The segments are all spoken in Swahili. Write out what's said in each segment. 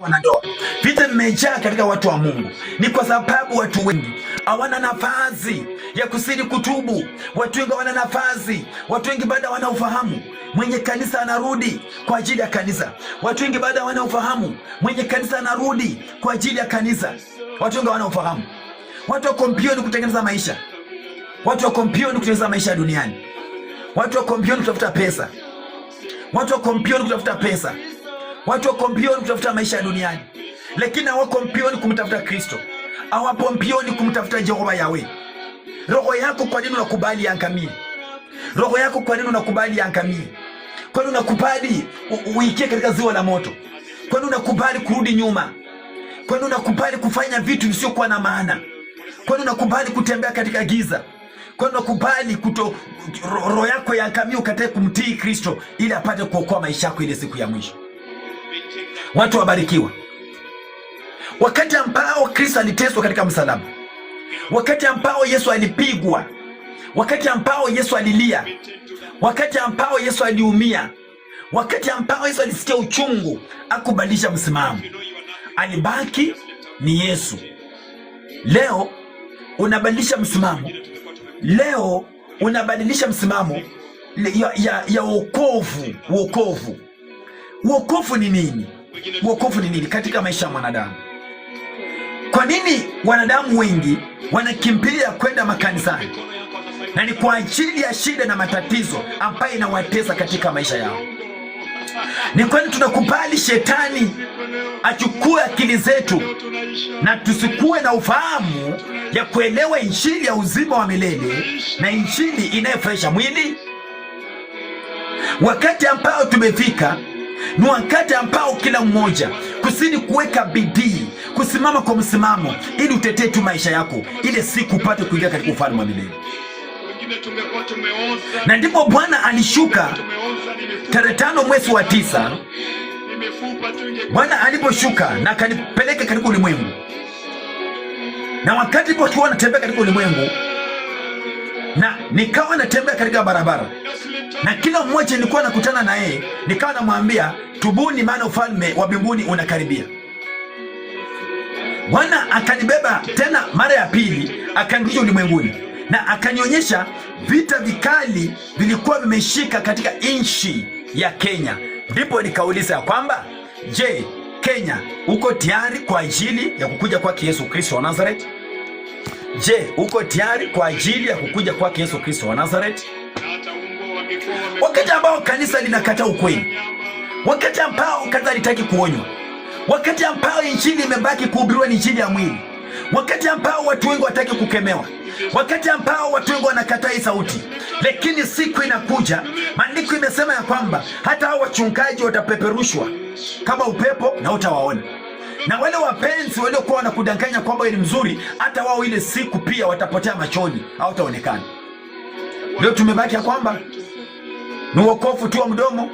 wanandoa. Vita vimejaa katika watu wa Mungu. Ni kwa sababu watu wengi hawana nafasi ya kusiri kutubu. Watu wengi hawana nafasi. Watu wengi baada wana ufahamu mwenye kanisa anarudi kwa ajili ya kanisa. Watu wengi baada wana ufahamu mwenye kanisa anarudi kwa ajili ya kanisa. Watu wengi hawana ufahamu. Watu wako mbioni kutengeneza maisha. Watu wako mbioni kutengeneza maisha duniani. Watu wako mbioni kutafuta pesa. Watu wako mbioni kutafuta pesa. Watu wako mbioni kutafuta maisha ya duniani. Lakini hawako mbioni kumtafuta Kristo. Hawapo mbioni kumtafuta Jehova Yahweh. Roho yako kwa nini unakubali yangamie? Roho yako kwa nini unakubali yangamie? Kwa nini unakubali uingie katika ziwa la moto? Kwa nini unakubali kurudi nyuma? Kwa nini unakubali kufanya vitu visiokuwa na maana? Kwa nini unakubali kutembea katika giza? Kwa nini unakubali roho yako yangamie ukatae kumtii Kristo ili apate kuokoa maisha yako ile siku ya mwisho? Watu wabarikiwa. Wakati ambao Kristo aliteswa katika msalaba, wakati ambao Yesu alipigwa, wakati ambao Yesu alilia, wakati ambao Yesu aliumia, wakati ambao Yesu alisikia uchungu, akubadilisha msimamo. Alibaki ni Yesu. Leo unabadilisha msimamo. Leo unabadilisha msimamo ya wokovu. Wokovu ni nini? Wokovu ni nini katika maisha ya mwanadamu? Kwa nini wanadamu wengi wanakimbilia kwenda makanisani? Na ni kwa ajili ya shida na matatizo ambayo inawatesa katika maisha yao. Ni kwani tunakubali shetani achukue akili zetu na tusikuwe na ufahamu ya kuelewa injili ya uzima wa milele na injili inayofurahisha mwili? Wakati ambao tumefika ni wakati ambao kila mmoja kusini kuweka bidii, kusimama kwa msimamo ili utetee tu maisha yako ile siku upate kuingia katika ufalme wa milele. Na ndipo Bwana alishuka tarehe 5 mwezi wa 9. Bwana aliposhuka na akanipeleka katika ulimwengu. Na wakati nilipokuwa natembea katika ulimwengu na nikawa natembea katika barabara, na kila mmoja nilikuwa nakutana na yeye, nikawa namwambia tubuni, maana ufalme wa mbinguni unakaribia. Bwana akanibeba tena mara ya pili, akanirudisha ulimwenguni na akanionyesha vita vikali vilikuwa vimeshika katika nchi ya Kenya. Ndipo nikauliza ya kwamba, je, Kenya uko tayari kwa ajili ya kukuja kwake Yesu Kristo wa Nazareth? Je, uko tayari kwa ajili ya kukuja kwake Yesu Kristo wa Nazareth? Wakati ambao kanisa linakataa ukweli, wakati ambao kanisa litaki kuonywa, wakati ambao injili imebaki kuhubiriwa ni injili ya mwili, wakati ambao watu wengi wataki kukemewa, wakati ambao watu wengi wanakataa hii sauti. Lakini siku inakuja, maandiko imesema ya kwamba hata hao wachungaji watapeperushwa kama upepo na utawaona. Na wale wapenzi waliokuwa wanakudanganya kwamba ni mzuri, hata wao ile siku pia watapotea machoni, hautaonekana. Leo tumebaki ya kwamba ni wokovu tu wa mdomo,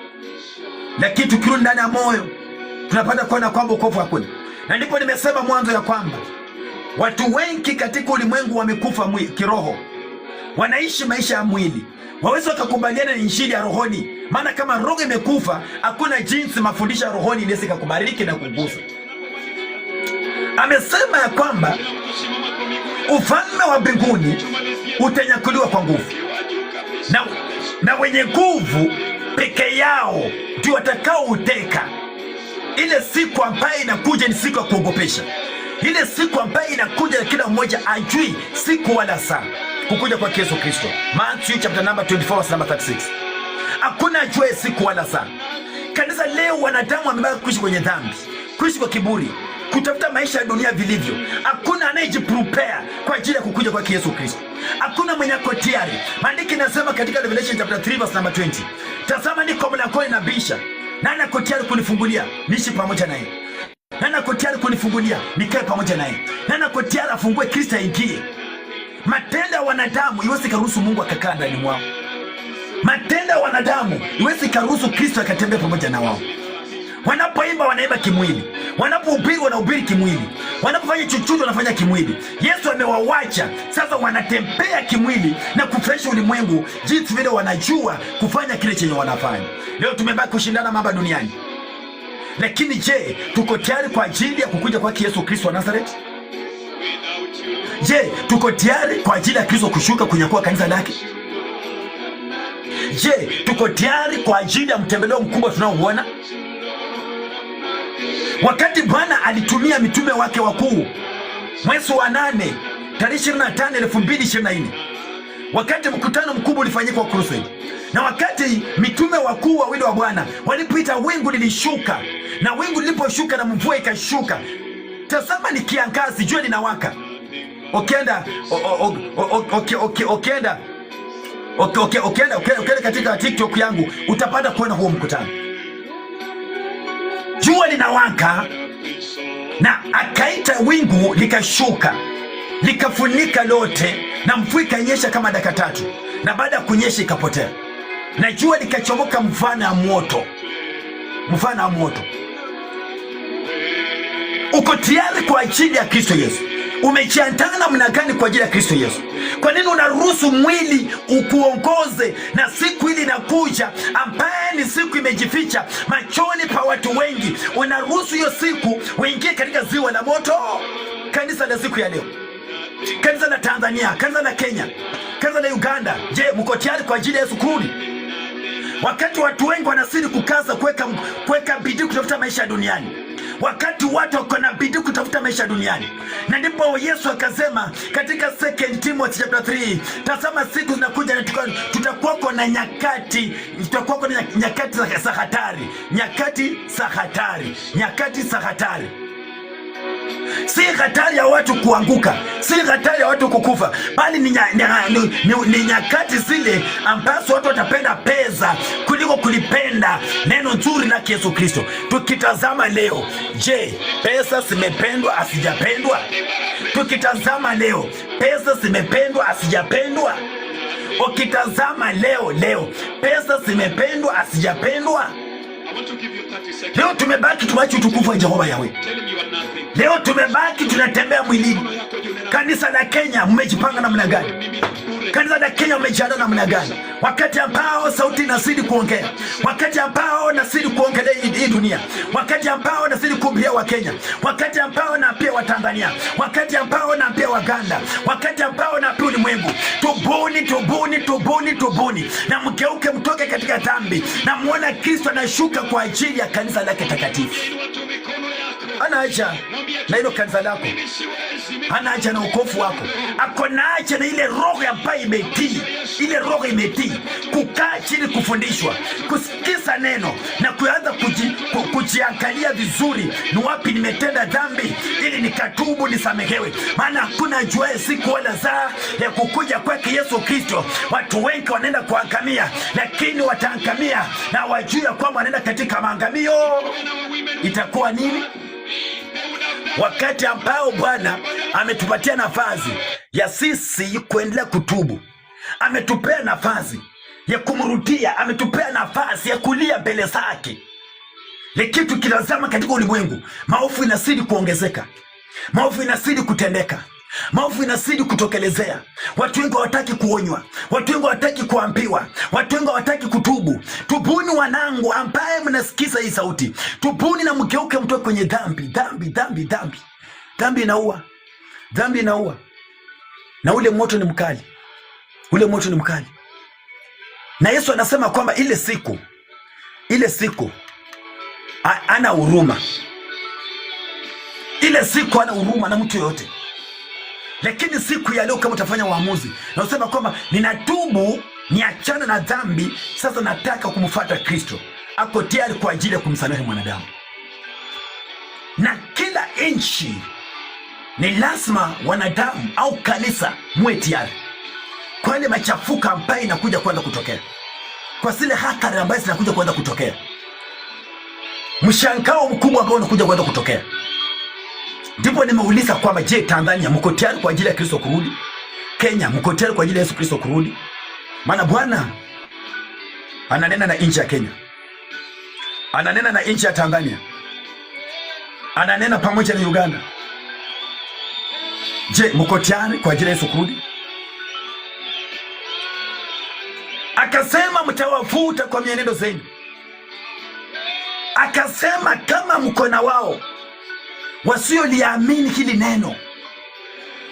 lakini tukirudi ndani ya moyo tunapata kuona kwamba wokovu hakuna. Na ndipo nimesema mwanzo ya kwamba watu wengi katika ulimwengu wamekufa kiroho, wanaishi maisha ya mwili. Waweza wakakubaliana na injili ya rohoni, maana kama roho imekufa hakuna jinsi mafundisho ya rohoni inaweza kukubariki na kugusa. Amesema ya kwamba ufalme wa mbinguni utanyakuliwa kwa nguvu, na wenye nguvu peke yao ndio watakao uteka. Ile siku ambayo inakuja ni siku ya kuogopesha. Ile siku ambayo inakuja kila mmoja ajui siku wala saa kukuja kwa Yesu Kristo. Matthew chapter number 24 verse number 36. Hakuna ajue siku wala saa. Kanisa leo wanadamu wamebaki kuishi kwenye dhambi, kuishi kwa kiburi, kutafuta maisha ya dunia vilivyo. Hakuna anayejiprepare kwa ajili ya kukuja kwa Yesu Kristo. Hakuna mwenye ako tayari. Maandiko yanasema katika Revelation chapter 3 verse number 20, tazama niko mlangoni nabisha, nani ako tayari kunifungulia niishi pamoja naye? Nani ako tayari kunifungulia nikae pamoja naye? Nani ako tayari afungue Kristo aingie? Matendo ya wanadamu iwezi karuhusu Mungu akakaa ndani mwao. Matendo ya wanadamu iwezi karuhusu Kristo akatembea pamoja na wao. Wanapoimba wanaimba kimwili, wanapohubiri wanahubiri kimwili, wanapofanya chochote wanafanya kimwili. Yesu amewawacha sasa, wanatembea kimwili na kufurahisha ulimwengu jinsi vile wanajua kufanya kile chenye wanafanya. Leo tumebaki kushindana mambo duniani. Lakini je, tuko tayari kwa ajili ya kukuja kwake Yesu Kristo wa Nazareth? Je, tuko tayari kwa ajili ya Kristo kushuka kunyakua kanisa lake? Je, tuko tayari kwa ajili ya mtembeleo mkubwa tunaouona? Wakati Bwana alitumia mitume wake wakuu mwezi wa 8 tarehe 25 2024, wakati mkutano mkubwa ulifanyika wa crusade, na wakati mitume wakuu wawili wa Bwana walipita, wingu lilishuka, na wingu liliposhuka na mvua ikashuka. Tazama ni kiangazi, jua linawaka. Ukienda katika TikTok yangu utapata kuona huo mkutano. Jua linawaka na akaita wingu likashuka likafunika lote, na mvua ikanyesha kama dakika 3, na baada ya kunyesha ikapotea, na jua likachomoka mfano wa moto, mfano wa moto. Uko tayari kwa ajili ya Kristo Yesu? Umejiandaa namna gani kwa ajili ya Kristo Yesu? Kwa nini unaruhusu mwili ukuongoze na siku hili inakuja ambaye ni siku imejificha machoni pa watu wengi? Unaruhusu hiyo siku uingie katika ziwa la moto. Kanisa la siku ya leo, kanisa la Tanzania, kanisa la Kenya, kanisa la Uganda, je, mko tayari kwa ajili ya Yesu kurudi? Wakati watu wengi wanasiri kukaza kuweka bidii kutafuta maisha duniani, wakati watu wako na bidii kutafuta maisha duniani, na ndipo Yesu akasema katika 2 Timothy chapter 3, tazama siku zinakuja na tutakuwa na nyakati, tutakuwa na nyakati za hatari, nyakati za hatari, nyakati za hatari. Si hatari ya watu kuanguka, si hatari ya watu kukufa, bali ni nyakati zile ambazo watu watapenda pesa kuliko kulipenda neno nzuri la Yesu Kristo. Tukitazama leo, je, pesa zimependwa asijapendwa? Tukitazama leo, pesa zimependwa asijapendwa? Ukitazama leo, pesa zimependwa asijapendwa? Leo tumebaki tuache utukufu wa Jehova Yahweh. Leo tumebaki tunatembea mwilini. Kanisa la Kenya mmejipanga namna gani? Kanisa la Kenya mmejiandaa namna gani? Wakati ambao sauti inazidi kuongea, wakati ambao nazidi kuongelea hii dunia, wakati ambao nazidi kuhubiria wa Kenya, wakati ambao naambia wa Tanzania, wakati ambao naambia Waganda, wakati ambao naambia ulimwengu, tubuni, tubuni, tubuni, tubuni na mgeuke, mtoke katika dhambi, na muone Kristo anashuka kwa ajili ya kanisa lake takatifu. Hana haja na hilo kanisa lako, hana haja na ukofu wako, ako na haja na ile roho ambayo imetii, ile roho imetii kukaa chini, kufundishwa, kusikiza neno na kuanza kujiangalia vizuri, ni wapi nimetenda dhambi ili nikatubu nisamehewe. Maana hakuna ajuaye siku wala saa ya kukuja kwake Yesu Kristo. Watu wengi wanaenda kuangamia, lakini wataangamia na wajue kwamba wanaenda katika maangamio. Itakuwa nini? Wakati ambao Bwana ametupatia nafasi ya sisi kuendelea kutubu, ametupea nafasi ya kumrudia, ametupea nafasi ya kulia mbele zake. Lakini tukitazama katika ulimwengu, maovu inazidi kuongezeka, maovu inazidi kutendeka, maovu inazidi kutokelezea. Watu wengi hawataki kuonywa, watu wengi hawataki kuambiwa, watu wengi hawataki kutubu. Tubuni wanangu ambaye mnasikiza hii sauti, tubuni na mgeuke, mtoke kwenye dhambi. Dhambi, dhambi, dhambi, dhambi inaua, dhambi inaua, na ule moto ni mkali, ule moto ni mkali. Na Yesu anasema kwamba ile siku ana huruma, ile siku ana huruma na mtu yote. Lakini siku ya leo, kama utafanya uamuzi na usema kwamba ninatubu, niachana na dhambi, sasa nataka kumfuata Kristo, ako tayari kwa ajili ya kumsamehe mwanadamu. Na kila nchi ni lazima wanadamu au kanisa muwe tayari kwa ile machafuka ambayo inakuja kwenda kutokea, kwa zile hatari ambazo zinakuja kwenda kutokea, mshangao mkubwa ambao unakuja kwenda kutokea. Ndipo nimeuliza kwamba je, Tanzania mko tayari kwa ajili ya Kristo kurudi? Kenya mko tayari kwa ajili ya Yesu Kristo kurudi? Maana Bwana ananena na nchi ya Kenya, ananena na nchi ya Tanzania, ananena pamoja na Uganda. Je, mko tayari kwa ajili ya Yesu kurudi? Akasema mtawavuta kwa mienendo zenu, Akasema kama mko na wao wasioliamini hili neno,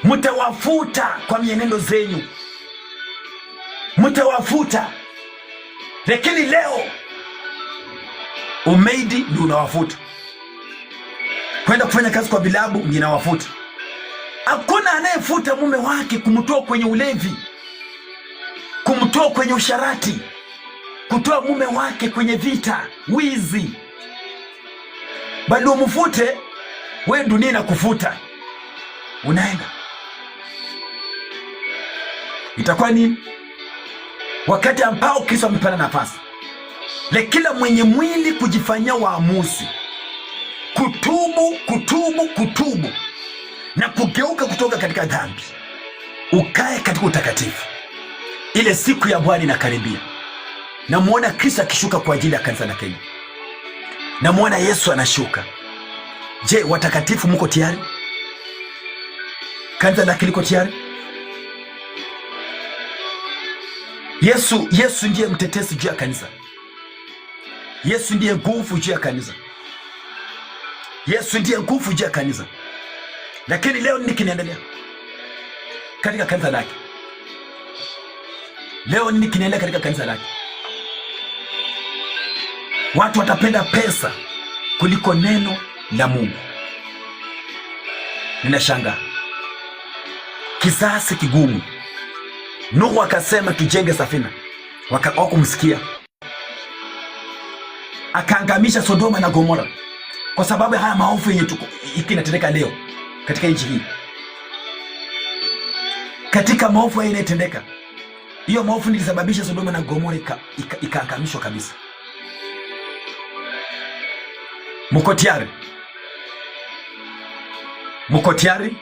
mtawafuta kwa mienendo zenyu, mtawafuta. Lakini leo umeidi ndio unawafuta, kwenda kufanya kazi kwa vilabu ndio wafuta. Hakuna anayefuta mume wake kumtoa kwenye ulevi, kumtoa kwenye usharati, kutoa mume wake kwenye vita, wizi. Bado umfute wewe, dunia inakufuta, unaenda. Itakuwa nini wakati ambao Kristo amepana nafasi la kila mwenye mwili kujifanyia waamuzi, kutubu na kugeuka kutoka katika dhambi, ukae katika utakatifu. Ile siku ya Bwana inakaribia. Namuona Kristo akishuka kwa ajili ya kanisa la Kenya. Namuona Yesu anashuka. Je, watakatifu mko tayari? Kanisa lake liko tayari? Yesu ndiye mtetezi juu ya kanisa. Yesu ndiye nguvu juu ya kanisa. Yesu ndiye nguvu juu ya kanisa. Lakini leo nini kinaendelea katika kanisa lake? Leo nini kinaendelea katika kanisa lake? Watu watapenda pesa kuliko neno la Mungu. Ninashangaa. Kizazi kigumu. Nuhu akasema tujenge safina, wakumsikia. Akaangamisha Sodoma na Gomora kwa sababu haya maovu yenye ikinatendeka leo katika nchi hii. Katika maovu haya inatendeka, hiyo maovu nilisababisha Sodoma na Gomora ikaangamishwa kabisa. Mko tayari? Mko tayari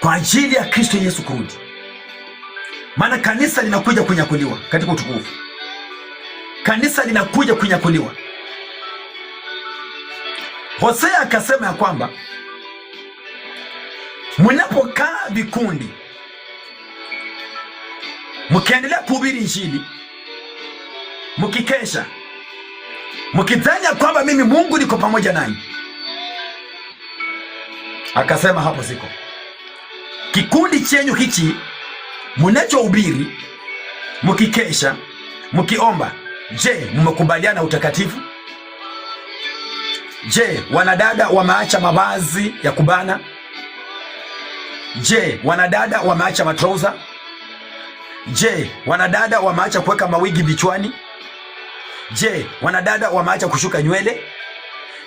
kwa ajili ya Kristo Yesu kurudi? Maana kanisa linakuja kunyakuliwa katika utukufu. Kanisa linakuja kunyakuliwa. Hosea akasema ya kwamba mnapokaa vikundi mkiendelea kuhubiri Injili, mkikesha, mkidhania kwamba mimi Mungu niko pamoja nanyi, akasema hapo siko. Kikundi chenyu hichi mnachohubiri, mkikesha, mkiomba, je, mmekubaliana utakatifu? Je, wanadada wameacha mavazi ya kubana? Je, wanadada wameacha matrouser? Je, wanadada wameacha kuweka mawigi vichwani? Je, wanadada wameacha kushuka nywele?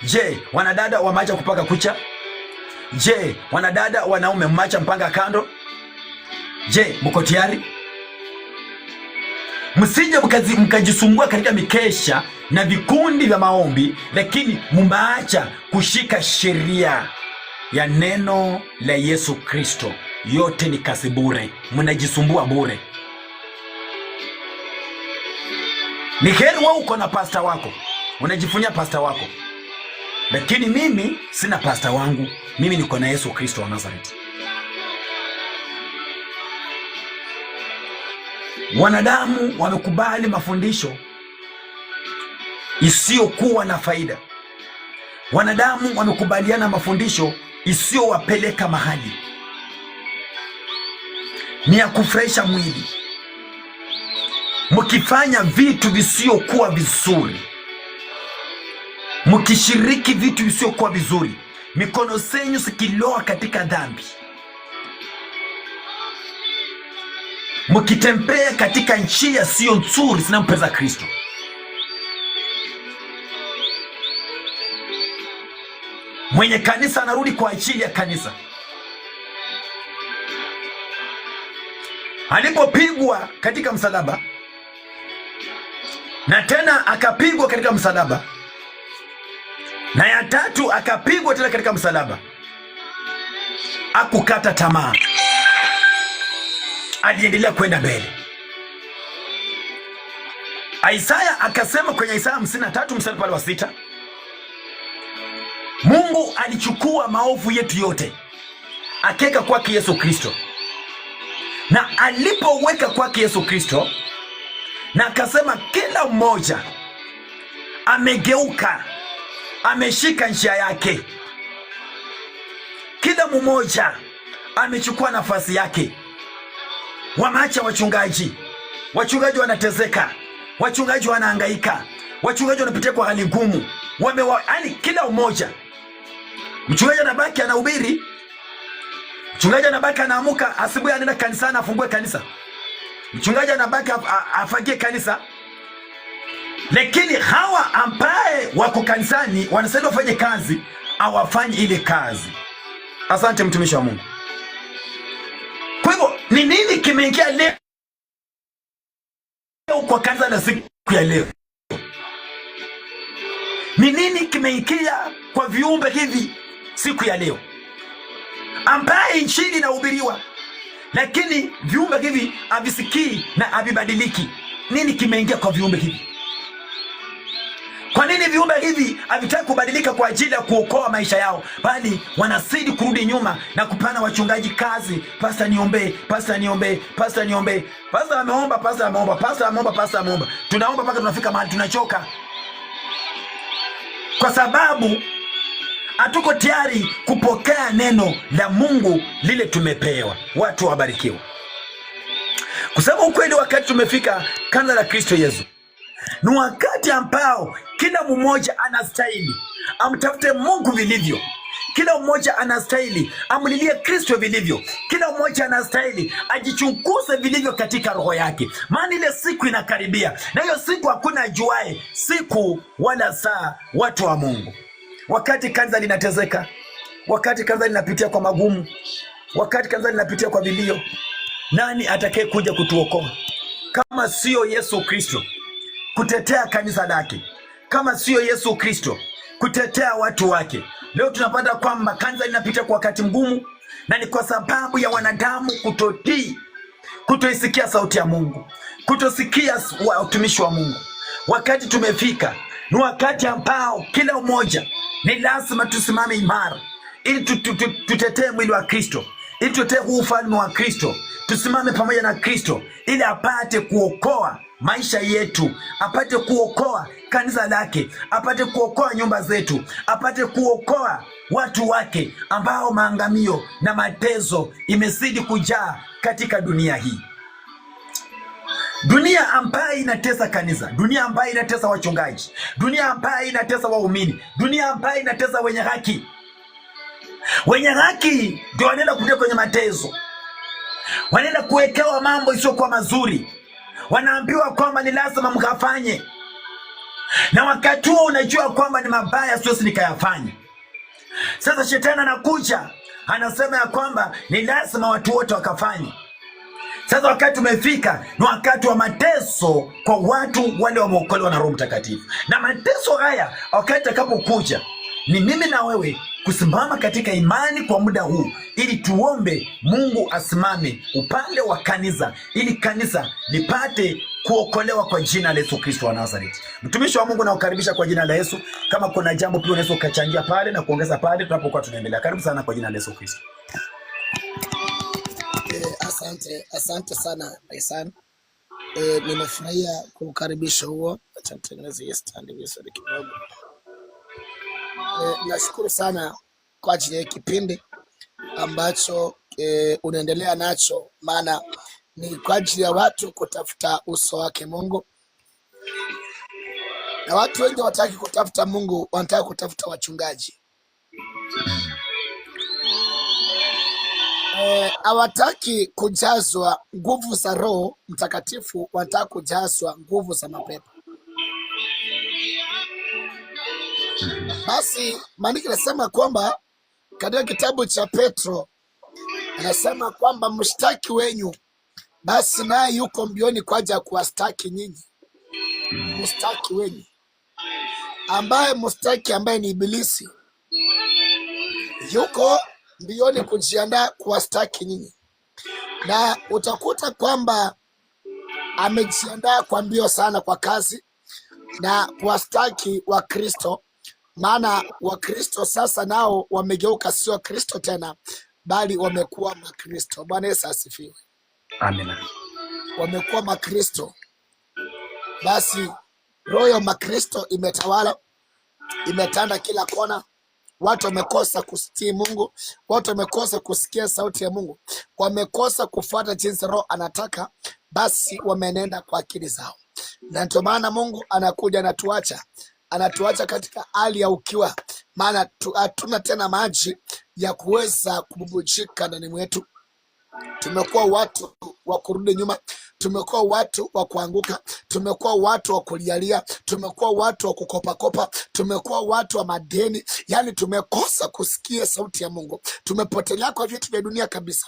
Je, wanadada wameacha kupaka kucha? Je, wanadada wanaume mmeacha mpanga kando? Je, mko tayari? Msije mkajisumbua katika mikesha na vikundi vya maombi, lakini mmeacha kushika sheria ya neno la Yesu Kristo. Yote ni kazi bure, mnajisumbua bure. Ni heri wewe uko na pasta wako, unajifunia pasta wako, lakini mimi sina pasta wangu. Mimi niko na Yesu Kristo wa Nazareti. Wanadamu wamekubali mafundisho isiyokuwa na faida. Wanadamu wamekubaliana mafundisho isiyowapeleka mahali, ni ya kufurahisha mwili. Mkifanya vitu visiyokuwa vizuri, mkishiriki vitu visiyokuwa vizuri, mikono zenyu zikiloa katika dhambi, mkitembea katika njia sio nzuri zinampendeza Kristo, mwenye kanisa anarudi kwa ajili ya kanisa. Alipopigwa katika msalaba na tena akapigwa katika msalaba na ya tatu akapigwa tena katika msalaba, hakukata tamaa, aliendelea kwenda mbele. Isaya akasema kwenye Isaya 53 mstari pale wa 6, Mungu alichukua maovu yetu yote akeka kwake Yesu Kristo, na alipoweka kwake Yesu Kristo, na akasema kila mmoja amegeuka, ameshika njia yake. Kila mmoja amechukua nafasi yake. Wameacha wachungaji. Wachungaji wanatezeka, wachungaji wanahangaika, wachungaji wanapitia kwa hali ngumu. Yaani kila mmoja, mchungaji anabaki anahubiri, mchungaji anabaki anaamuka asubuhi anaenda kanisani afungue kanisa, mchungaji anabaki afagie kanisa. Lakini hawa ambaye wako kanisani wanasaidia wafanye kazi, hawafanyi ile kazi. Asante mtumishi wa Mungu. Kwa hivyo ni nini kimeingia leo kwa kanisa la siku ya leo? Ni nini kimeingia kwa viumbe hivi siku ya leo, ambaye injili inahubiriwa lakini viumbe hivi havisikii na havibadiliki? Nini kimeingia kwa viumbe hivi? Kwa nini viumbe hivi havitaki kubadilika kwa ajili ya kuokoa maisha yao, bali wanazidi kurudi nyuma na kupana wachungaji kazi? Pastor niombe, pastor niombe, pastor niombe. Pastor ameomba, pastor ameomba, pastor ameomba, pastor ameomba. Tunaomba mpaka tunafika mahali tunachoka, kwa sababu hatuko tayari kupokea neno la Mungu lile tumepewa. Watu wabarikiwa. Kusema ukweli, wakati tumefika kanisa la Kristo Yesu, ni wakati ambao kila mmoja anastahili amtafute Mungu vilivyo. Kila mmoja anastahili amlilie Kristo vilivyo. Kila mmoja anastahili ajichunguze vilivyo katika roho yake, maana ile siku inakaribia, na hiyo siku hakuna ajuaye siku wala saa. Watu wa Mungu, wakati kanisa linatezeka, wakati kanisa linapitia kwa magumu, wakati kanisa linapitia kwa vilio, nani atakaye kuja kutuokoa kama sio Yesu Kristo kutetea kanisa lake, kama sio Yesu Kristo kutetea watu wake? Leo tunapata kwamba kanisa linapitia kwa wakati mgumu, na ni kwa sababu ya wanadamu kutotii, kutoisikia sauti ya Mungu, kutosikia utumishi wa Mungu. Wakati tumefika ni wakati ambao kila mmoja ni lazima tusimame imara, ili tutetee mwili wa Kristo, ili tutetee huu ufalme wa Kristo. Tusimame pamoja na Kristo ili apate kuokoa maisha yetu, apate kuokoa kanisa lake, apate kuokoa nyumba zetu, apate kuokoa watu wake ambao maangamio na mateso imezidi kujaa katika dunia hii. Dunia ambayo inatesa kanisa, dunia ambayo inatesa wachungaji, dunia ambayo inatesa waumini, dunia ambayo inatesa wenye haki. Wenye haki ndio wanaenda kupitia kwenye mateso, wanaenda kuwekewa mambo isiyokuwa mazuri, wanaambiwa kwamba ni lazima mkafanye, na wakati huo unajua kwamba ni mabaya, siwezi nikayafanya. Sasa shetani anakuja anasema ya kwamba ni lazima watu wote wakafanye. Sasa wakati umefika, ni wakati wa mateso kwa watu wale wameokolewa na Roho Mtakatifu. Na mateso haya wakati atakapokuja, ni mimi na wewe kusimama katika imani kwa muda huu, ili tuombe Mungu asimame upande wa kanisa, ili kanisa lipate kuokolewa kwa jina la Yesu Kristo wa Nazareti. Mtumishi wa Mungu, nakukaribisha kwa jina la Yesu. Kama kuna jambo pia unaweza ukachangia pale na kuongeza pale tunapokuwa tunaendelea. Karibu sana kwa jina la Yesu Kristo. Asante sana Aisan. Nimefurahia kukaribisha huo. Acha nitengeneze stand vizuri kidogo. Nashukuru sana kwa ajili ya kipindi ambacho unaendelea nacho, maana ni kwa ajili ya watu kutafuta uso wake Mungu, na watu wengi wataki kutafuta Mungu, wanataka kutafuta wachungaji. Hawataki kujazwa nguvu za Roho Mtakatifu, wanataka kujazwa nguvu za mapepo. Basi maandiko yanasema kwamba katika kitabu cha Petro anasema kwamba mshtaki wenyu basi naye yuko mbioni kwa ajili ya kuwastaki nyinyi. Mshtaki wenyu ambaye ni Ibilisi yuko mbioni kujiandaa kuwastaki nyinyi, na utakuta kwamba amejiandaa kwa mbio sana kwa kazi na kuwastaki wa Kristo. Maana Wakristo sasa nao wamegeuka, sio Kristo tena, bali wamekuwa Makristo. Bwana Yesu asifiwe. Amina. Wamekuwa Makristo. Basi Roho ya makristo imetawala, imetanda kila kona. Watu wamekosa kusikia Mungu, watu wamekosa kusikia sauti ya Mungu, wamekosa kufuata jinsi Roho anataka, basi wamenenda kwa akili zao. Na ndio maana Mungu anakuja anatuacha katika hali ya ukiwa, maana hatuna tena maji ya kuweza kububujika ndani mwetu. Tumekuwa watu wa kurudi nyuma, tumekuwa watu wa kuanguka, tumekuwa watu wa kulialia, tumekuwa watu wa kukopakopa, tumekuwa watu wa madeni. Yani tumekosa kusikia sauti ya Mungu, tumepotelea kwa vitu vya dunia kabisa,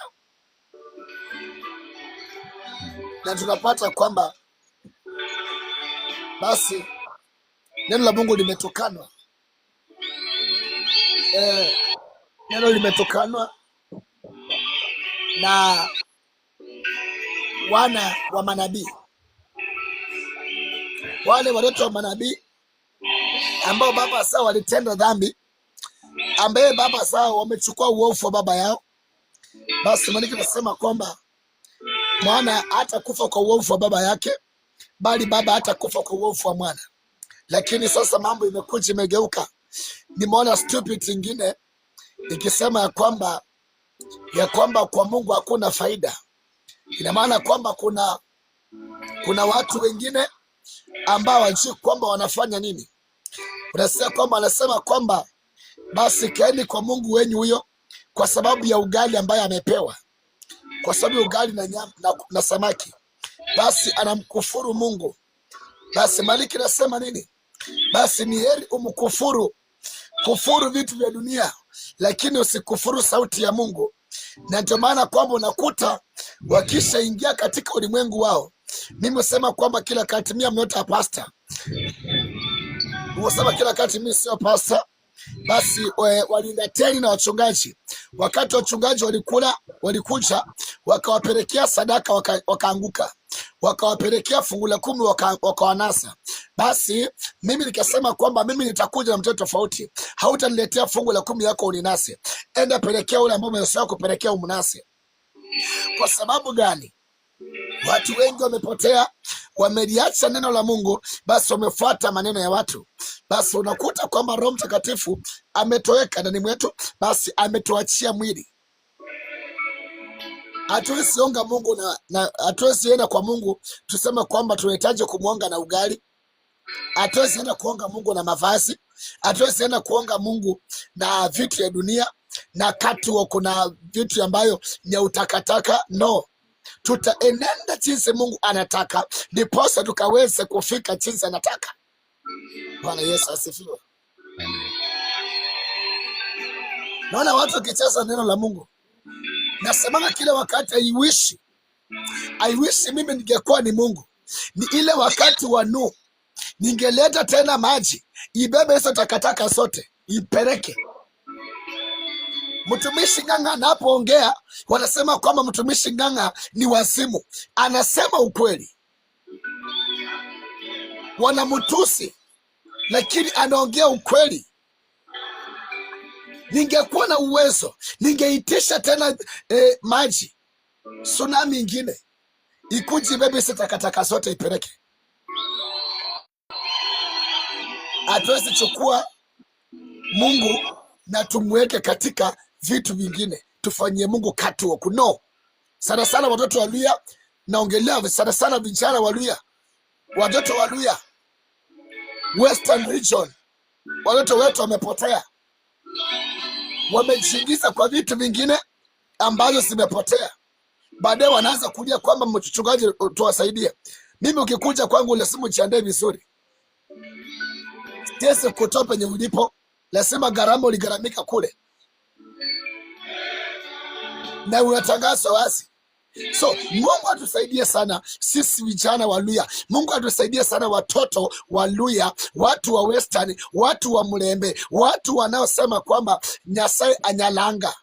na tunapata kwamba basi neno la Mungu limetukanwa. Neno limetukanwa na wana wa manabii, wale watoto wa manabii ambao baba zao walitenda dhambi, ambaye baba zao wamechukua uovu wa baba yao. Basi maandiko yanasema kwamba mwana hata kufa kwa uovu wa baba yake, bali baba hata kufa kwa uovu wa mwana. Lakini sasa mambo imekuja imegeuka. Nimeona stupid ingine ikisema ya kwamba kwa Mungu hakuna faida. Ina maana kwamba kuna watu wengine ambao wajui kwamba wanafanya nini. Anasema kwamba basi kaeni kwa Mungu wenyu huyo kwa sababu ya ugali ambaye amepewa, kwa sababu ya ugali na nyama na samaki. Basi anamkufuru Mungu. Basi maliki nasema nini? Basi ni heri umkufuru vitu vya dunia, lakini usikufuru sauti ya Mungu. Na ndio maana kwamba unakuta wakisha ingia katika ulimwengu wao. Mimi usema kwamba kila kati mimi amnota pastor, usema kila kati mimi sio pastor. Basi walinda teni na wachungaji, wakati wachungaji walikuja wakawapelekea sadaka wakaanguka, wakawapelekea fungu la 10 wakawanasa. Basi mimi nikasema kwamba mimi nitakuja na mtoto tofauti, hautaniletea fungu la 10 yako uninase, enda pelekea ule ambao umezoea kupelekea umnase. Kwa sababu gani? Watu wengi wamepotea, wameliacha neno la Mungu, basi wamefuata maneno ya watu. Basi unakuta kwamba Roho Mtakatifu ametoweka ndani mwetu, basi ametuachia mwili. Hatuwezi onga Mungu na hatuwezi enda kwa Mungu tuseme kwamba tunahitaji kumuonga na ugali. Hatuwezi enda kuonga Mungu na mavazi. Hatuwezi enda kuonga Mungu na vitu ya dunia, na katu kuna vitu ambayo ni utakataka. No, tutaenenda jinsi Mungu anataka, ndiposa tukaweze kufika jinsi anataka. Bwana Yesu asifiwe. Naona watu wakicheza neno la Mungu. Nasemanga kila wakati, I wish mimi ningekuwa ni Mungu. Ni ile wakati wa Nuhu, ningeleta tena maji ibebe hizo takataka zote ipeleke. Mtumishi Ng'ang'a anapoongea wanasema kwamba mtumishi Ng'ang'a ni wazimu. Anasema ukweli, wanamtusi lakini anaongea ukweli. Ningekuwa na uwezo ningeitisha tena maji, tsunami ingine ikuji bebe hizo takataka zote ipeleke. Hatuwezi chukua Mungu na tumweke katika vitu vingine, tufanyie Mungu catwalk. No. Sana sana watoto wa Luya, naongelea sana sana vijana wa Luya, watoto wa Luya Western region, watoto wetu wamepotea, wamejiingiza kwa vitu vingine ambazo zimepotea. Baadaye wanaanza kulia kwamba mchungaji tuwasaidie. Mimi ukikuja kwangu lazima ujiandae vizuri. Tese kutoa penye ulipo, lazima gharama uligaramika kule, na unatangaza wazi. So Mungu atusaidie sana sisi vijana wa Luya. Mungu atusaidie sana watoto wa Luya, watu wa Western, watu wa Mlembe, watu wanaosema kwamba Nyasaye anyalanga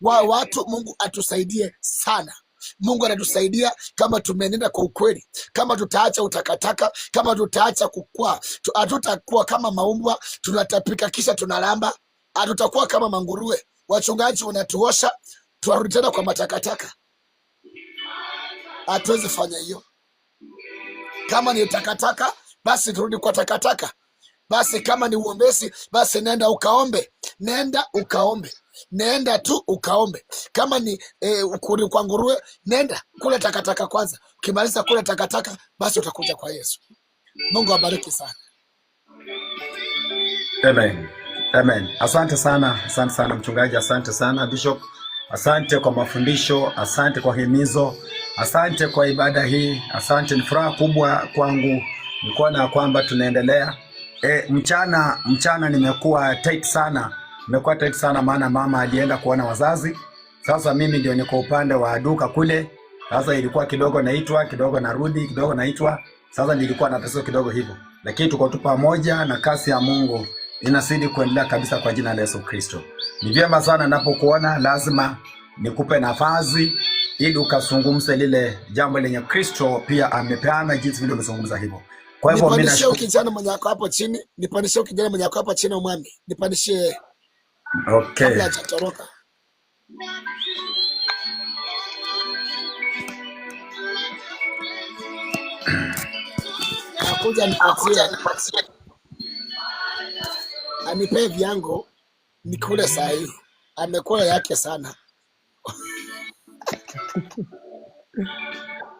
watu. Mungu atusaidie sana. Mungu anatusaidia kama tumenenda kwa ukweli, kama tutaacha utakataka, kama tutaacha kukua. Hatutakuwa kama maumbwa tunatapika kisha tunalamba, hatutakuwa kama manguruwe. Wachungaji wanatuosha, tuarudi tena kwa matakataka. Hatuwezi fanya hiyo. Kama ni takataka basi turudi kwa takataka. Basi kama ni uombezi, basi nenda ukaombe, nenda tu ukaombe. Kama ni kuli kwa nguruwe, nenda kule takataka kwanza. Ukimaliza kule takataka, basi utakuja kwa Yesu. Mungu abariki sana. Amen. Amen. Asante sana mchungaji, asante sana Bishop. Asante kwa mafundisho, asante kwa himizo, asante kwa ibada hii, asante. Ni furaha kubwa kwangu nikuona kwamba tunaendelea. Mchana nimekuwa tight sana, maana mama alienda kuona wazazi. Sasa mimi ndio niko upande wa duka kule. Sasa ilikuwa kidogo naitwa, kidogo narudi, kidogo naitwa. Sasa nilikuwa na tatizo kidogo hivyo, lakini tuko tu pamoja na kasi ya Mungu inazidi kuendelea kabisa kwa jina la Yesu Kristo. Ni vyema sana ninapokuona, lazima nikupe nafasi ili ukazungumze lile jambo lenye Kristo pia amepeana, jinsi vile umezungumza hivyo. Kwa hivyo mimi nipandishie kijana mwenye yako hapo chini, umwami. Nipandishie. Okay. Kabla hajatoroka. Akuja nipatie. Anipe vyango nikule saa hii. Amekula yake sana.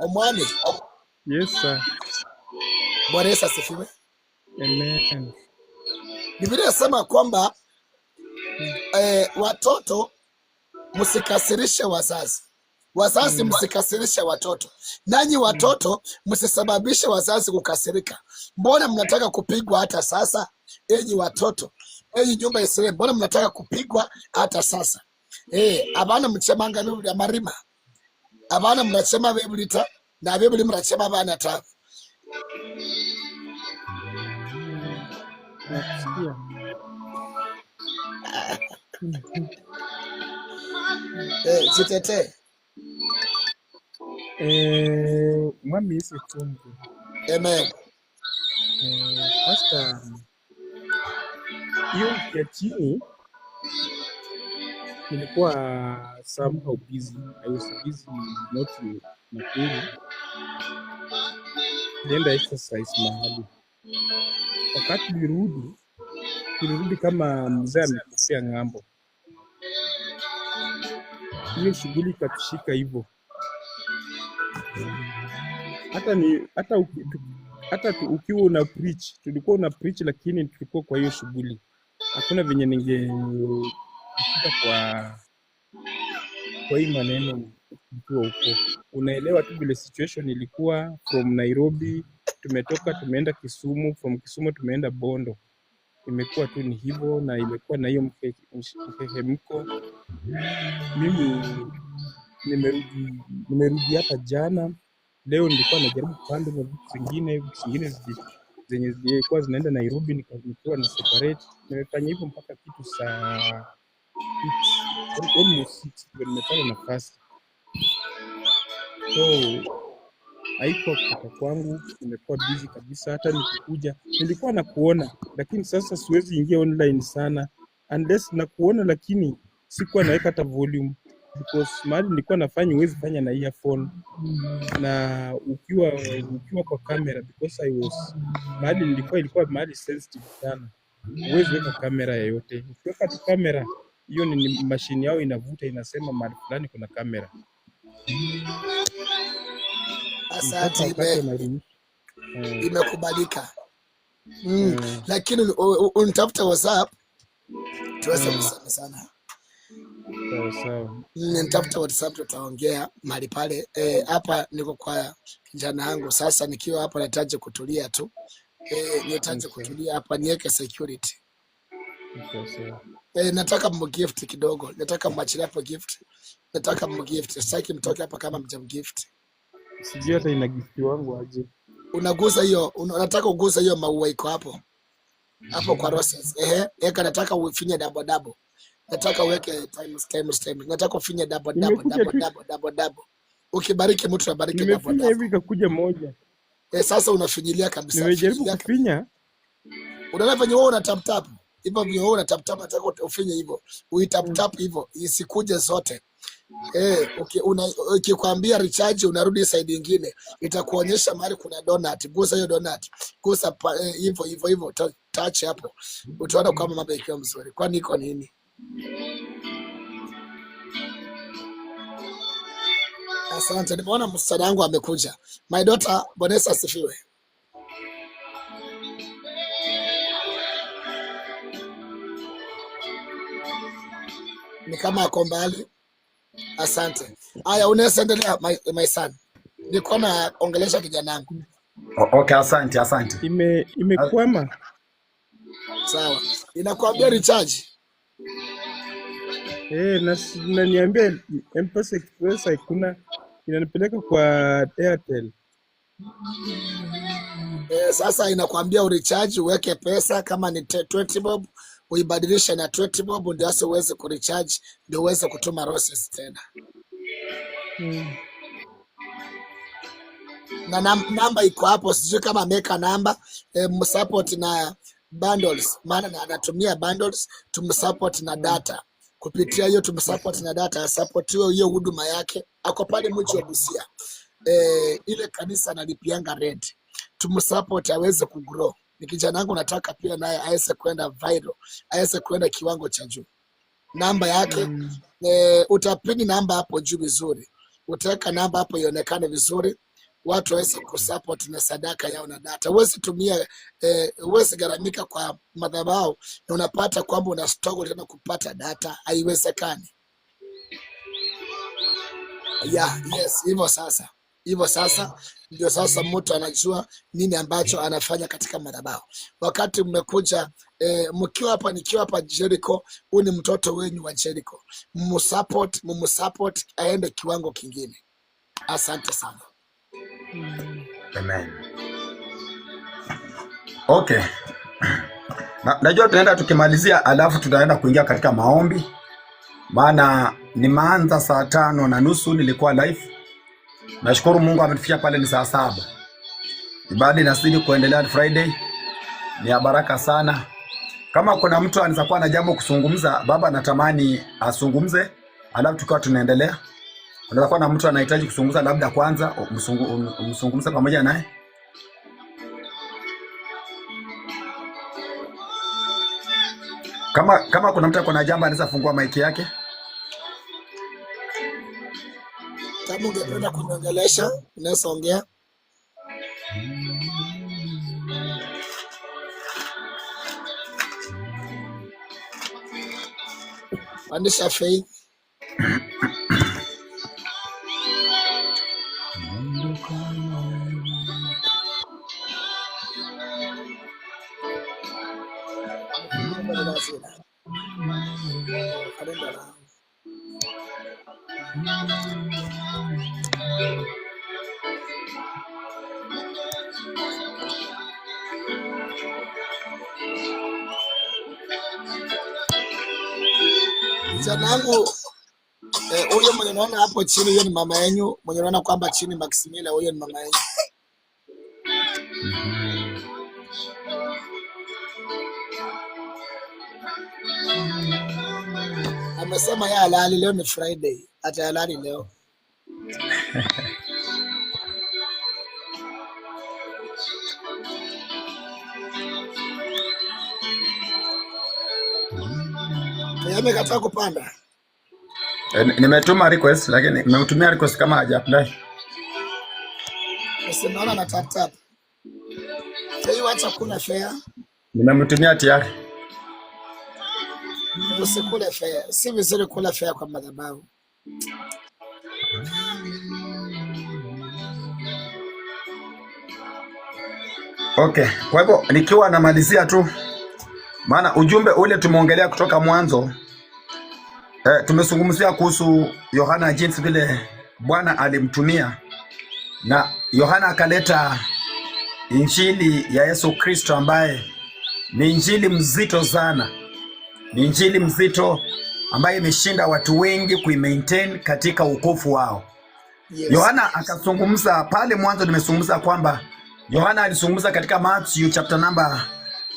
Omwami. Yes sir. Bwana Yesu asifiwe. Amen. Biblia inasema kwamba watoto msikasirishe wazazi. Wazazi msikasirishe watoto. Nanyi watoto msisababishe wazazi kukasirika. Mbona mnataka kupigwa hata sasa? Enyi watoto, enyi nyumba ya Israeli, mbona mnataka kupigwa hata sasa? Abana mchemanga bibuli amarima. Abana mnachema bibulita na bibuli mnachema abana tabu. Jitete. Mwami Yesu tungu. Amen. Pastor, hiyo ya chini nilikuwa somehow busy. I was busy not na kweli. Nenda exercise mahali. Wakati nilirudi kama mzee amekufia ng'ambo. Hiyo shughuli ikatushika hivyo. Hata ukiwa una preach, tulikuwa una preach, lakini tulikuwa kwa hiyo shughuli. Hakuna venye ningefika kwa hii maneno ukiwa huko. Unaelewa tu vile situation ilikuwa. From Nairobi tumetoka tumeenda Kisumu, from Kisumu tumeenda Bondo. Imekuwa tu ni hivyo, na imekuwa na hiyo mhemko. Mimi nimerudi hapa jana. Leo nilikuwa najaribu kupanda na vitu zingine zenye zilikuwa zinaenda Nairobi, nilikuwa na separate. Nimefanya hivyo mpaka kitu saa 6 ndio nimepata nafasi. So haiko kutoka kwangu, nimekuwa busy kabisa. Hata nikikuja nilikuwa nakuona, lakini sasa siwezi ingia online sana unless nakuona, lakini sikuwa naweka hata volume because mahali nilikuwa nafanya huwezi fanya na earphone, na ukiwa kwa kamera, because I was mahali ilikuwa mahali sensitive sana, huwezi weka kamera yoyote. Ukiweka tu kamera hiyo, ni mashine yao inavuta inasema mahali fulani kuna kamera. Asante, imekubalika. Lakini unitafuta WhatsApp tuweze kusema sana. Sawa. Nitafuta WhatsApp tutaongea mahali pale. Hapa niko kwa kijana wangu sasa, nikiwa hapa nahitaji kutulia tu. Nahitaji kutulia hapa niweke security. Nataka mgift kidogo. Nataka mwachilie hapo gift. Nataka mgift. Sitaki mtoke hapa kama mjamgift. Sijui hata ina gift wangu aje. Unagusa hiyo, unataka ugusa hiyo maua iko hapo. Hapo kwa roses. Eka nataka ufinye double. Nataka uweke times. Nataka ufinye double. Ukibariki mtu abariki double. Nimefinya hivi ikakuja moja. Sasa unafinyilia kabisa. Nimejaribu kufinya. Unaona venye wewe una tap. Hivyo venye wewe una tap, nataka ufinye hivyo. Uitap hivyo isikuje zote. Ukikwambia recharge unarudi side nyingine, itakuonyesha mahali kuna donut. Gusa hiyo donut, gusa hivyo, touch hapo, utaona kama mambo yakiwa mzuri. Kwani iko nini? Asante, nimeona msichana wangu amekuja. My daughter, Bwana Yesu asifiwe. Ni kama ako mbali. Asante. Haya, unaweza endelea my son. Niko na ongelesha kijana wangu. Okay, asante. Imekwama. Sawa. Inakwambia recharge. Na niambia M-Pesa Express haikuna, inanipeleka kwa Airtel. Sasa inakwambia urecharge, uweke pesa kama ni 20 bob, uibadilishe na 20 bob ndio sasa uweze kurecharge, ndio uweze kutuma roses tena. Na namba iko hapo, sijui kama ameka namba msupport na bundles, maana anatumia bundles, tumsupport na data. Kupitia hiyo tumsupport na data, support hiyo huduma yake. Ako pale mji wa Busia. Ile kanisa analipianga rent. Tumsupport aweze kugrow. Ni kijana wangu, nataka pia naye aweze kwenda viral, aweze kwenda kiwango cha juu. Namba yake utapini namba hapo juu vizuri. Utaweka namba hapo ionekane vizuri. Watu waweze kusupport na sadaka yao na data. Uwezi garamika kwa madhabahu na unapata kwamba una struggle tena kupata data. Haiwezekani. Yes, hivyo sasa ndio sasa mtu anajua nini ambacho anafanya katika madhabahu. Wakati mmekuja nikiwa hapa Jericho, huyu ni mtoto wenyu wa Jericho. Mumusupport aende kiwango kingine. Asante sana. Amen. Okay. Najua tunaenda tukimalizia, alafu tutaenda kuingia katika maombi. Maana nimeanza saa 5:30 nilikuwa live. Nashukuru Mungu ametufikia pale ni saa 7. Ibada inazidi kuendelea Friday. Ni ya baraka sana. Kama kuna mtu anaweza kuwa na jambo kuzungumza, baba natamani azungumze, alafu tukiwa tunaendelea. Unaweza kuwa na mtu anahitaji kuzungumza, labda kwanza mzungumze pamoja naye. Kama kuna mtu akona jambo anaweza fungua mic yake. Kama ungependa kuniongelesha, unaweza ongea. Pandisha Faith. Janangu, huyo mwenye unaona hapo chini, huyo ni mama yenu. Mwenye unaona kwamba chini Maximila, huyo ni mama yenu. Amesema yeye halali leo, ni Friday. Hata halali leo. Amekataa kupanda. Nimetuma request lakini nimemtumia request kama haja-apply. Usiona na tap tap. Hiyo acha kula fare. Nimemtumia tayari. Usikule fare. Si vizuri kula fare kwa madhabahu. Okay, kwa hivyo nikiwa namalizia tu, maana ujumbe ule tumeongelea kutoka mwanzo. Tumezungumzia kuhusu Yohana, jinsi vile Bwana alimtumia na Yohana akaleta injili ya Yesu Kristo, ambaye ni injili mzito sana. Ni injili mzito ambaye imeshinda watu wengi kuimaintain katika wokovu wao. Yes. Yohana akazungumza pale mwanzo, nimezungumza kwamba Yohana alizungumza katika Matthew chapter number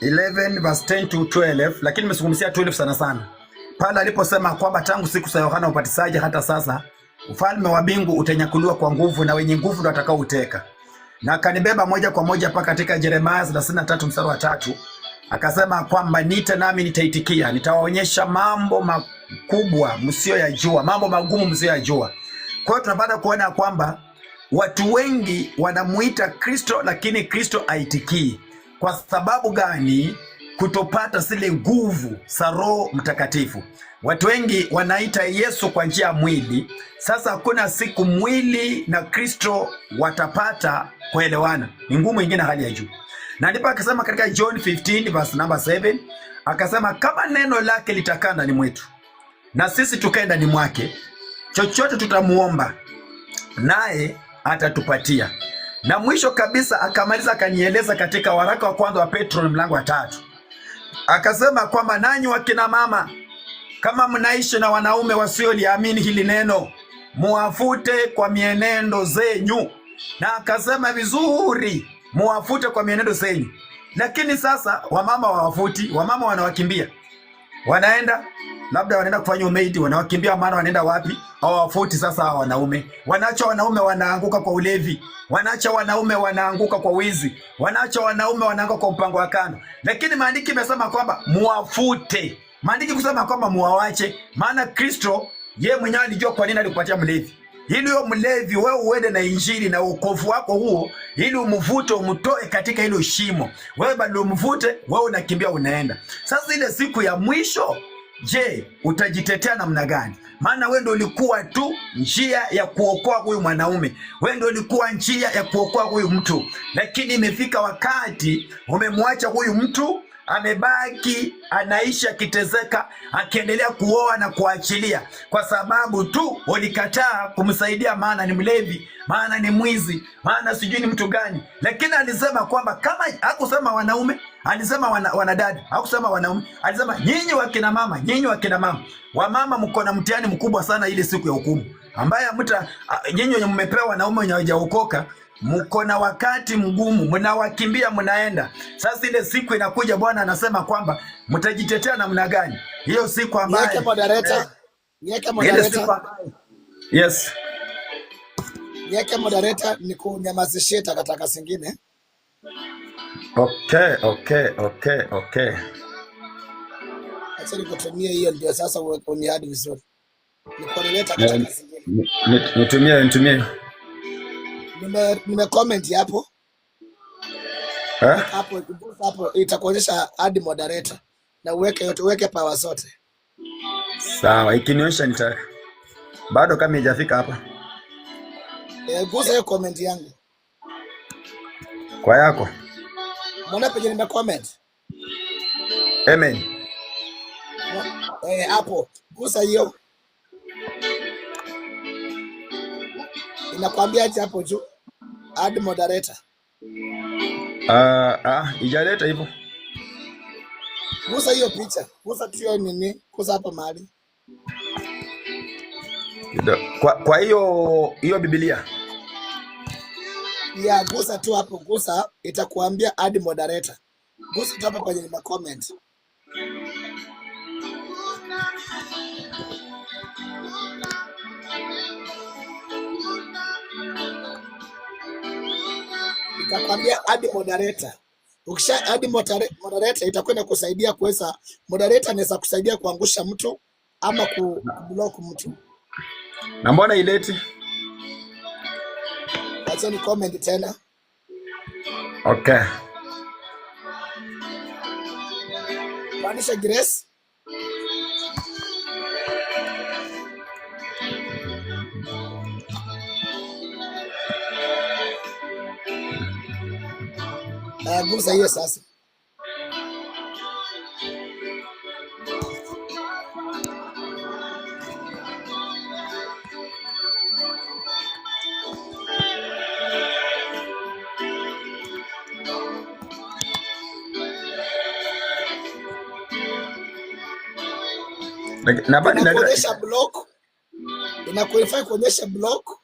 11 verse 10 to 12, lakini nimezungumzia 12 sana. pale aliposema kwamba tangu siku za Yohana Mbatizaji hata sasa ufalme wa mbingu utanyakuliwa kwa nguvu na wenye nguvu ndio watakao uteka. Na akanibeba moja kwa moja mpaka katika Yeremia 33 mstari wa 3. Akasema kwamba niite nami nitaitikia, nitawaonyesha mambo makubwa msiyoyajua, mambo magumu msiyoyajua. Kwa hiyo tunapata kuona kwamba watu wengi wanamuita Kristo lakini Kristo aitikii. Kwa sababu gani? Kutopata zile nguvu za Roho Mtakatifu. Watu wengi wanaita Yesu kwa njia ya mwili. Sasa hakuna siku mwili na Kristo watapata kuelewana. Ni ngumu ingine hali ya juu. Na ndipo akasema katika John 15 verse number 7, akasema kama neno lake litakaa ndani mwetu na sisi tukae ndani mwake, chochote tutamuomba naye atatupatia. Na mwisho kabisa akamaliza akanieleza katika waraka wa kwanza wa Petro mlango wa 3. Akasema kwamba nanyi wakina mama, kama mnaishi na wanaume wasioliamini hili neno, muwafute kwa mienendo zenyu. Na akasema vizuri, muwafute kwa mienendo zenyu. Lakini sasa wamama hawafuti, wamama wanawakimbia. Wanaenda labda wanaenda kufanya umeidi, wanawakimbia maana wanaenda wapi? Hawafuti sasa hawa wanaume. Wanaacha wanaume wanaanguka kwa ulevi. Wanaacha wanaume wanaanguka kwa wizi. Wanaacha wanaume wanaanguka kwa mpango wa kando. Lakini maandiki imesema kwamba muwafute. Maandiki kusema kwamba muwawache, maana Kristo yeye mwenyewe alijua kwa nini alikupatia mlevi. Ili huyo mlevi wewe uende na injili na wokovu wako huo, ili umvute umtoe katika hilo shimo. Wewe bado umvute, wewe unakimbia unaenda. Sasa ile siku ya mwisho, je, utajitetea namna gani? Maana wewe ndio ulikuwa tu njia ya kuokoa huyu mwanaume. Wewe ndio ulikuwa njia ya kuokoa huyu mtu. Lakini imefika wakati umemwacha huyu mtu, amebaki anaishi akitezeka, akiendelea kuoa na kuachilia kwa sababu tu ulikataa kumsaidia, maana ni mlevi, maana ni mwizi, maana sijui ni mtu gani. Lakini alisema kwamba kama hakusema wanaume, alisema wanadada, hakusema wanaume, alisema nyinyi wakina mama, nyinyi wakina mama. Wamama mko na mtihani mkubwa sana ile siku ya hukumu, ambaye nyinyi wenye mmepewa wanaume wenye hawajaokoka, mko na wakati mgumu, mnawakimbia mnaenda. Sasa ile siku inakuja, Bwana anasema kwamba mtajitetea namna gani? Hiyo siku ambayo Niweke moderator. Niweke moderator. Yes. Niweke moderator ni kunyamazishia takataka zingine. Okay. Acha nikutumie hiyo ndio sasa uniadi vizuri. Nikoleta takataka zingine. Nitumie. Nime comment hapo. Hapo itakuonyesha add moderator na uweke power zote. Sawa, ikinionyesha nitaka. Bado kama haijafika hapa. Gusa hiyo comment yangu. Kwa yako. Mbona page nime comment? Amen. Hapo gusa hiyo. Inakwambia aje hapo juu? Add moderator. Ijaleta hivyo. Gusa hiyo picha. Gusa tu hiyo nini? Gusa hapa mahali. Kwa hiyo Biblia. Ya gusa tu hapo, gusa itakuambia add moderator. Gusa tu hapa kwenye comment. Itakwambia add moderator. Ukisha add moderator itakwenda kusaidia kuweza, moderator anaweza kusaidia kuangusha mtu ama kublock mtu. Na mbona ileti? Acha ni comment tena. Okay. Panisha Grace. Gusa hiyo sasa. Na bado inaonyesha block. Inakuifai kuonyesha block.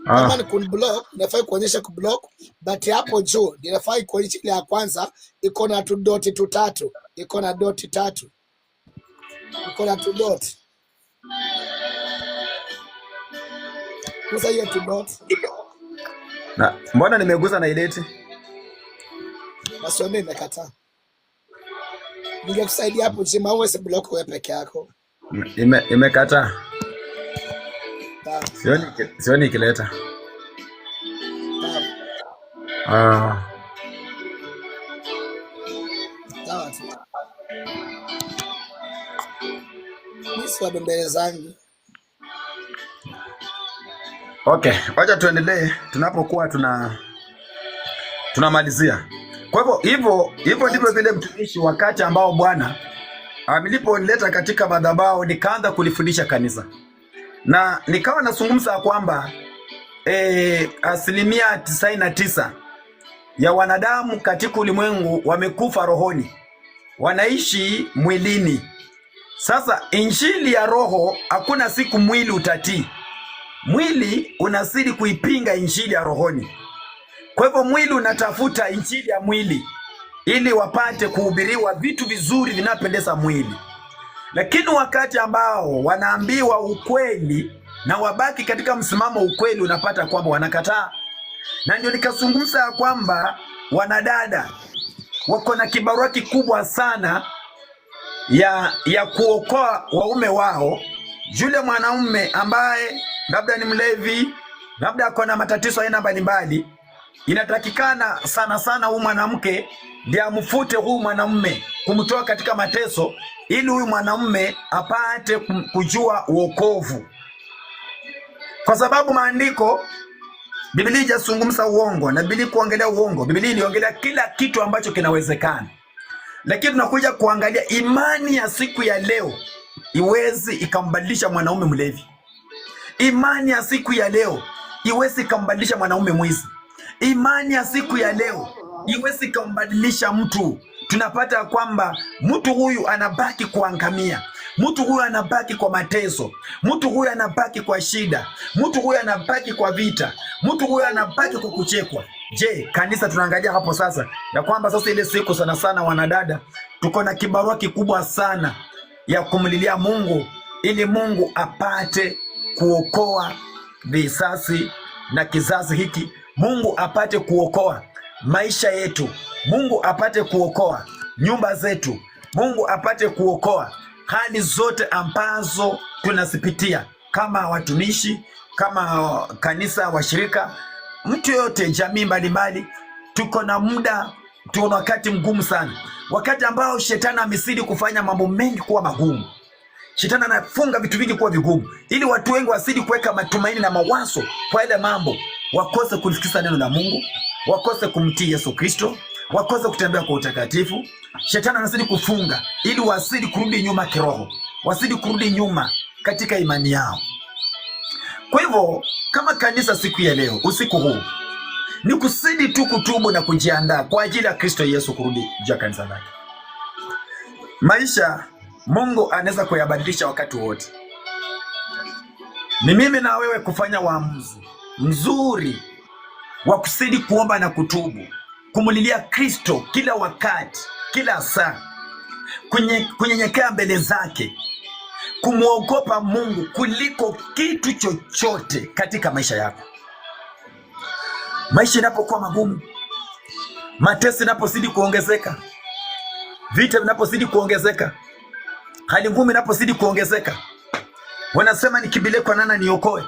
Kama ni kunblock, inafai kuonyesha kublock, but hapo juu inafai kuonyesha ile ya kwanza iko na dot 3. Iko na dot 3. uko na two dot. Gusa hiyo two dot. Na mbona nimegusa na ideti? Basi wewe umekataa. Ningekusaidia hapo Jima, wewe si block wewe peke yako. Imekataa. Sioni ikileta. Sawa tu. Nisi wa mbele zangu. Okay, wacha tuendelee tunapokuwa tunamalizia. Kwa hivyo ndivyo vile mtumishi, wakati ambao Bwana niliponileta katika madhabahu nikaanza kulifundisha kanisa. Na nikawa nazungumza kwamba 99% ya wanadamu katika ulimwengu wamekufa rohoni, wanaishi mwilini. Sasa injili ya roho, hakuna siku mwili utatii. Mwili unazidi kuipinga injili ya rohoni. Kwa hivyo mwili unatafuta injili ya mwili ili wapate kuhubiriwa vitu vizuri vinapendeza mwili. Lakini wakati ambao wanaambiwa ukweli na wabaki katika msimamo ukweli, unapata kwamba wanakataa. Na ndio nikazungumza kwamba wanadada wako na kibarua kikubwa sana ya kuokoa waume wao. Yule mwanaume ambaye labda ni mlevi, labda ako na matatizo aina mbalimbali, inatakikana sana sana huyu mwanamke ndiye amfute huyu mwanamume, kumtoa katika mateso, ili huyu mwanamume apate kujua wokovu. Kwa sababu maandiko, Biblia haijazungumza uongo na Biblia kuongelea uongo. Biblia iliongelea kila kitu ambacho kinawezekana. Lakini tunakuja kuangalia imani ya siku ya leo iwezi ikambadilisha mwanaume mlevi. Imani ya siku ya leo iwezi ikambadilisha mwanaume mwizi. Imani ya siku ya leo iwezi ikambadilisha mtu. Tunapata kwamba mtu huyu anabaki kuangamia. Mtu huyu anabaki kwa mateso. Mtu huyu anabaki kwa shida. Mtu huyu anabaki kwa vita. Mtu huyu anabaki kwa kuchekwa. Je, kanisa tunaangalia hapo sasa ya kwamba sasa ile siku sana sana wanadada tuko na kibarua kikubwa sana ya kumlilia Mungu ili Mungu apate kuokoa visasi na kizazi hiki. Mungu apate kuokoa maisha yetu. Mungu apate kuokoa nyumba zetu. Mungu apate kuokoa hali zote ambazo tunazipitia kama watumishi, kama kanisa, washirika, mtu yote, jamii mbalimbali. Tuko na muda, tuko na wakati mgumu sana, wakati ambao shetani amezidi kufanya mambo mengi kuwa magumu. Shetani anafunga vitu vingi kuwa vigumu ili watu wengi wasidi kuweka matumaini na mawazo kwa ile mambo, wakose kulisikiliza neno la Mungu, wakose kumtii Yesu Kristo, wakose kutembea kwa utakatifu. Shetani anazidi kufunga ili wasidi kurudi nyuma kiroho, wasidi kurudi nyuma katika imani yao. Kwa hivyo kama kanisa siku ya leo, usiku huu, ni kusidi tu kutubu na kujiandaa kwa ajili ya Kristo Yesu kurudi juu ya kanisa lake. Maisha Mungu anaweza kuyabadilisha wakati wote. Ni mimi na wewe kufanya uamuzi mzuri wa kusidi kuomba na kutubu, kumulilia Kristo kila wakati, kila saa, kunyenyekea mbele zake, kumuogopa Mungu kuliko kitu chochote katika maisha yako. Maisha inapokuwa magumu, mateso inapozidi kuongezeka, vita vinapozidi kuongezeka, hali ngumu inapozidi kuongezeka, wanasema nikimbilie kwa nani niokoe?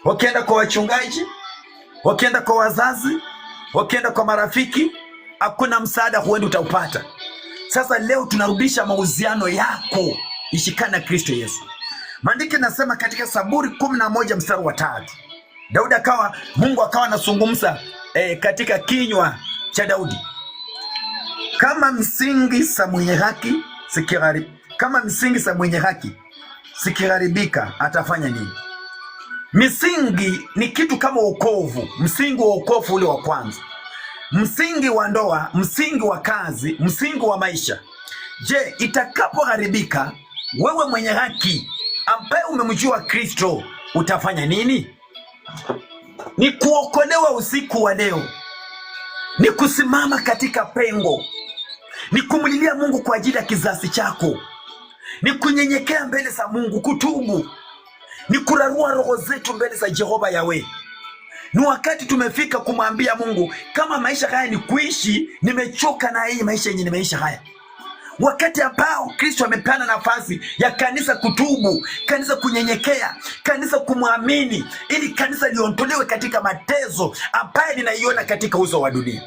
Wakienda kwa wachungaji, wakienda kwa wazazi, wakienda kwa marafiki, hakuna msaada huenda utaupata. Sasa leo tunarudisha mahusiano yako, ishikana Kristo Yesu. Maandiko nasema katika Zaburi 11 mstari wa 3. Daudi Mungu akawa anazungumza katika kinywa cha Daudi. Kama msingi za mwenye haki sikiharibika, atafanya nini? Misingi ni kitu kama wokovu. Msingi wa wokovu ule wa kwanza, msingi wa ndoa, msingi wa kazi, msingi wa maisha. Je, itakapoharibika, wewe mwenye haki ambaye umemjua Kristo utafanya nini? Ni kuokolewa usiku wa leo, ni kusimama katika pengo, ni kumlilia Mungu kwa ajili ya kizazi chako, ni kunyenyekea mbele za Mungu, kutubu, ni kurarua roho zetu mbele za Jehova Yawe. Ni wakati tumefika kumwambia Mungu, kama maisha haya ni kuishi, nimechoka na hii maisha yenye nimeisha haya. Wakati ambao Kristo amepeana nafasi ya kanisa kutubu, kanisa kunyenyekea, kanisa kumwamini, ili kanisa liondolewe katika mateso ambayo linaiona katika uso wa dunia.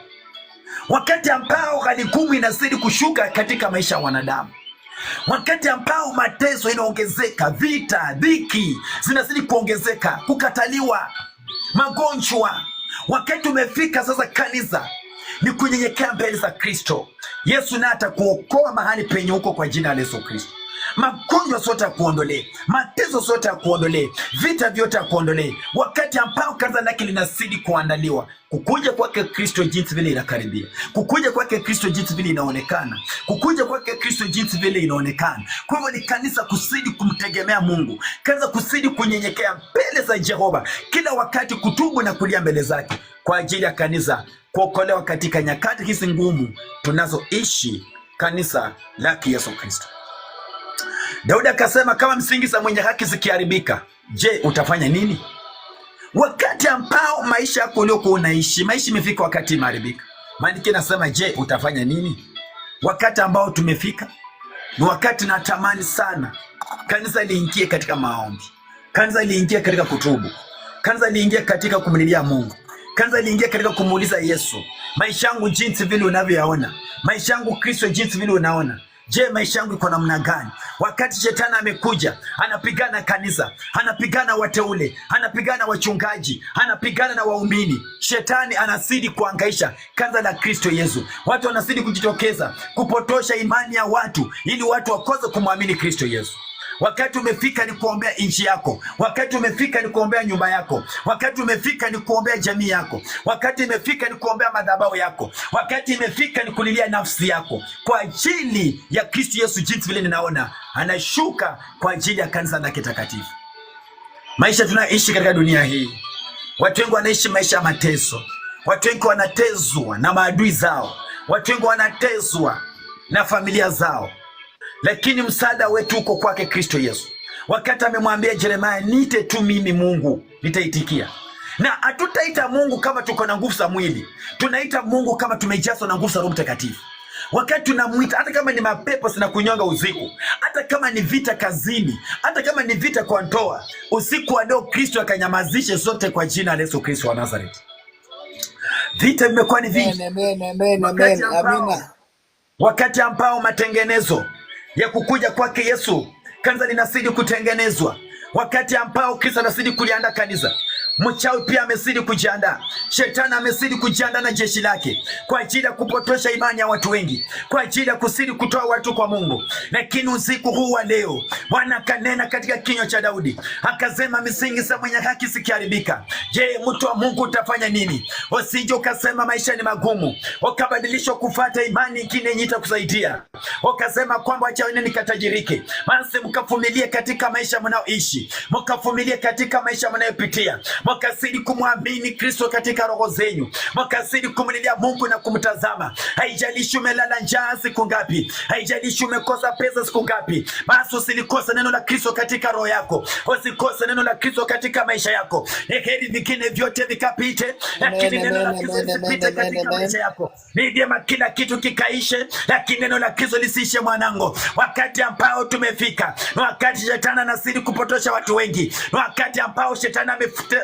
Wakati ambao hali ngumu inazidi kushuka katika maisha ya wanadamu. Wakati ambao mateso inaongezeka, vita, dhiki zinazidi kuongezeka, kukataliwa, magonjwa. Wakati umefika sasa kanisa ni kunyenyekea mbele za Kristo. Yesu naye atakuokoa mahali penye huko kwa jina la Yesu Kristo. Magonjwa sote akuondolee, mateso sote akuondolee, vita vyote akuondolee. Wakati ambao kanisa lake linazidi kuandaliwa, kukuja kwake Kristo jinsi vile inakaribia, kukuja kwake Kristo jinsi vile inaonekana, kukuja kwake Kristo jinsi vile inaonekana. Kwa hivyo ni kanisa kusidi kumtegemea Mungu, kanisa kusidi kunyenyekea mbele za Jehova kila wakati, kutubu na kulia mbele zake kwa ajili ya kanisa kuokolewa katika nyakati hizi ngumu tunazoishi, kanisa lake Yesu Kristo. Daudi akasema, kama msingi za mwenye haki zikiharibika, je, utafanya nini? Wakati ambao maisha yako uliokuwa unaishi, maisha imefika wakati imeharibika. Maandiko yanasema, je, utafanya nini? Wakati ambao tumefika ni wakati natamani sana kanisa liingie katika maombi, kanisa liingie katika kutubu, kanisa liingie katika kumlilia Mungu, kanisa liingie katika kumuuliza Yesu, maisha yangu jinsi vile unavyoyaona, maisha yangu Kristo jinsi vile unaona, je, maisha yangu iko namna gani? Wakati shetani amekuja, anapigana kanisa, anapigana wateule, anapigana wachungaji, anapigana na waumini, shetani anazidi kuhangaisha kanisa la Kristo Yesu. Watu wanazidi kujitokeza kupotosha imani ya watu ili watu wakose kumwamini Kristo Yesu. Wakati umefika ni kuombea nchi yako. Wakati umefika ni kuombea nyumba yako. Wakati umefika ni kuombea jamii yako. Wakati imefika ni kuombea madhabahu yako. Wakati imefika ni kulilia nafsi yako kwa ajili ya Kristo Yesu, jinsi vile ninaona anashuka kwa ajili ya kanisa lake takatifu. Maisha tunaishi katika dunia hii, watu wengi wanaishi maisha ya mateso. Watu wengi wanateswa na maadui zao. Watu wengi wanateswa na familia zao. Lakini msaada wetu uko kwake Kristo Yesu. Wakati amemwambia Yeremia, niite tu mimi Mungu, nitaitikia. Na hatutaita Mungu kama tuko na nguvu za mwili. Tunaita Mungu kama tumejazwa na nguvu za Roho Mtakatifu. Wakati tunamuita, hata kama ni mapepo sina kunyonga usiku, hata kama ni vita kazini, hata kama ni vita kwa ndoa, usiku wa leo Kristo akanyamazishe zote kwa jina la Yesu Kristo wa Nazareti. Vita vimekuwa ni vingi. Wakati ambao matengenezo ya kukuja kwake Yesu, kanisa linazidi kutengenezwa. Wakati ambao Kristo anazidi kuliandaa kanisa, mchawi pia amezidi kujiandaa. Shetani amezidi kujiandaa na jeshi lake kwa ajili ya kupotosha imani ya watu wengi, kwa ajili ya kusidi kutoa watu kwa Mungu. Lakini usiku huu wa leo Bwana kanena katika kinywa cha Daudi, akasema, misingi za mwenye haki zikiharibika, je, mtu wa Mungu utafanya nini? Usije ukasema maisha ni magumu, ukabadilishwa kufuata imani nyingine yenye itakusaidia, ukasema kwamba acha nini nikatajirike. Basi mkavumilie katika maisha mnaoishi, mkavumilie katika maisha mnayopitia, mkazidi kumwamini Kristo katika roho zenyu, mkazidi kumlilia Mungu na kumtazama. Haijalishi umelala njaa siku ngapi, haijalishi umekosa pesa siku ngapi, basi usilikose neno la Kristo katika roho yako, usikose neno la Kristo katika maisha yako. Heri vingine vyote vikapite, lakini neno la Kristo lisipite katika maisha yako. Ni vyema kila kitu kikaishe, lakini neno la Kristo lisiishe mwanangu. Wakati ambao tumefika, wakati shetani anazidi kupotosha watu wengi, wakati ambao shetani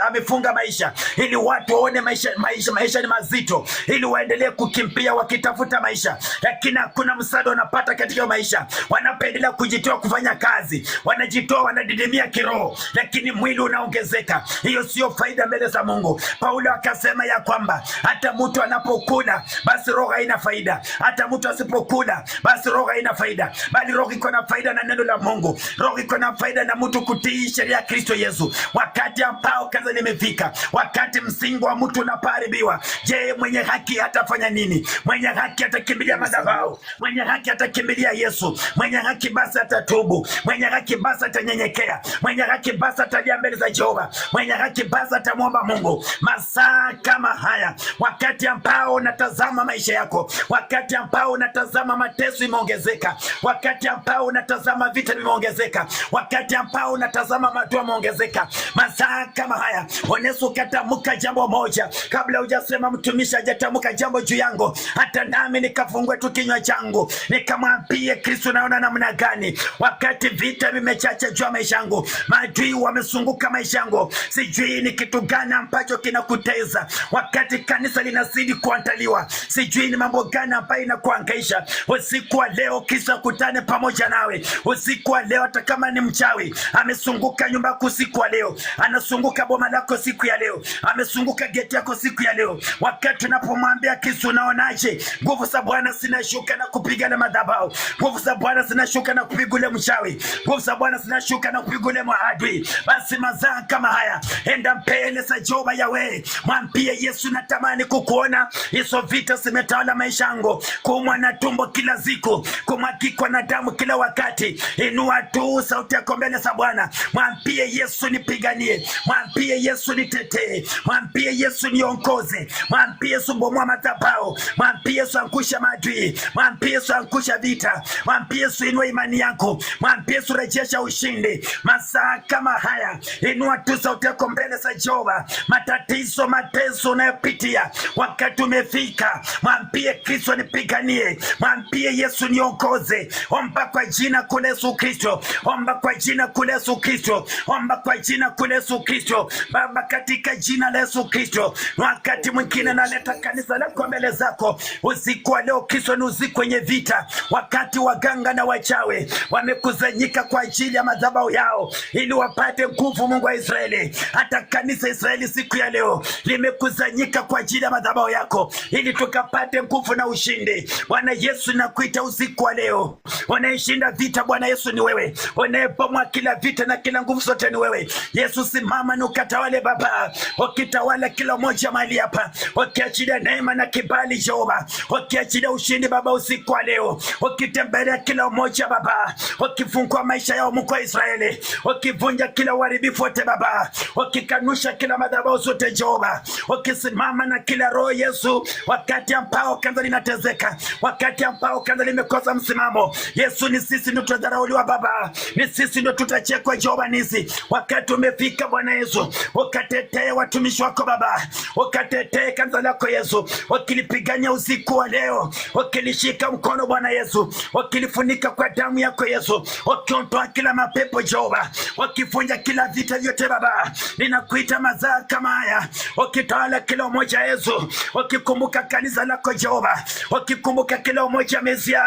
amefunga maisha ili watu waone maisha ni mazito, ili waendelee kukimbia wakitafuta maisha, lakini hakuna msaada wanapata katika maisha. Wanapendelea kujitoa kufanya kazi, wanajitoa, wanadidimia kiroho, lakini mwili unaongezeka. Hiyo sio faida mbele za Mungu. Paulo akasema ya kwamba hata mtu anapokula basi roho haina faida, hata mtu asipokula basi roho haina faida, bali roho iko na faida na neno la Mungu. Roho iko na faida na mtu kutii sheria ya Kristo Yesu. Wakati ambao kaza limefika. Wakati msingi wa mtu unapaharibiwa, je, mwenye haki atafanya nini? Mwenye haki atakimbilia madhabahu, mwenye haki atakimbilia Yesu, mwenye haki basi atatubu, mwenye haki basi atanyenyekea, mwenye haki basi atalia mbele za Jehova, mwenye haki basi atamwomba Mungu. Masaa kama haya, wakati ambao unatazama maisha yako, wakati ambao unatazama mateso imeongezeka, wakati ambao unatazama vita vimeongezeka, wakati ambao unatazama maadui yameongezeka, masaa kama haya unaweza ukatamka jambo moja kabla hujasema mtumishi hajatamka jambo juu yangu, hata nami nikafungue tu kinywa changu nikamwambie Kristo, naona namna gani wakati vita vimechacha juu ya maisha yangu, maadui wamesunguka maisha yangu, sijui ni kitu gani ambacho kinakuteza wakati kanisa linazidi kuandaliwa, sijui ni mambo gani ambayo inakuhangaisha. Usiku wa leo Kristo akutane pamoja nawe. Usiku wa leo, hata kama ni mchawi amesunguka nyumba yako usiku wa leo, anasunguka boma lako siku ya leo, amesunguka geti yako siku ya leo, wakati unapomwambia Kristo, unaonaje nguvu za Bwana zinashuka na kupigana madhabahu, nguvu za Bwana zinashuka na kupiga ule mchawi, nguvu za Bwana zinashuka na kupiga ule maadui, basi mazaa kama haya, enda mbele za Jehova Yawe, mwambie Yesu, natamani kukuona. Hizo vita zimetawala maisha yangu, kuumwa na tumbo kila siku, kumwagikwa na damu kila wakati. Inua tu sauti yako mbele za Bwana, mwambie Yesu, nipiganie, mwambie Yesu, nitetee, mwambie Yesu, niongoze, mwambie Yesu, bomoa madhabahu, mwambie Yesu, angusha maadui, mwambie Yesu, angusha vita, mwambie Yesu, inua imani yako, mwambie Yesu, rejesha ushindi. Masaa kama haya, inua tu sauti yako mbele za Jehova. Matatizo, mateso unayopitia, wakati umefika, mwambie Kristo, nipiganie, mwambie Yesu, niongoze. Omba kwa jina kule Yesu Kristo, omba kwa jina kule Yesu Kristo, omba kwa jina kule Yesu Kristo. Baba, katika jina la Yesu Kristo, wakati mwingine naleta kanisa lako mbele zako usiku wa leo. Kristo, ni usiku wenye vita, wakati waganga na wachawi wamekusanyika kwa ajili ya madhabahu yao ili wapate nguvu. Mungu wa Israeli, hata kanisa Israeli siku ya leo limekusanyika kwa ajili ya madhabahu yako ili tukapate nguvu na ushindi. Bwana Yesu, nakuita usiku wa leo, unayeshinda vita. Bwana Yesu, ni wewe unayebomoa kila vita na kila nguvu zote, ni wewe Yesu. Simama na ukatawale Baba, ukitawala kila mmoja mahali hapa, ukiachilia neema na kibali Jehova, ukiachilia ushindi Baba usiku wa leo, ukitembelea kila mmoja Baba, ukifungua maisha yao Mungu wa Israeli, ukivunja kila uharibifu wote Baba, ukikanusha kila madhabahu zote Jehova, ukisimama na kila roho Yesu, wakati ambao kanisa linatezeka, wakati ambao kanisa limekosa msimamo Yesu, ni sisi ndio tutadharauliwa Baba, ni sisi ndio tutachekwa Jehova. Nisi wakati umefika Bwana Yesu, ukatetee watumishi wako Baba, ukatetee kanisa lako Yesu, ukilipigania usiku wa leo, ukilishika mkono Bwana Yesu, ukilifunika kwa damu yako Yesu, ukiondoa kila mapepo Jehova, ukifunja kila vita vyote Baba. Ninakuita mazaa kama haya, ukitawala kila mmoja Yesu, ukikumbuka kanisa lako Jehova, ukikumbuka kila mmoja Mesia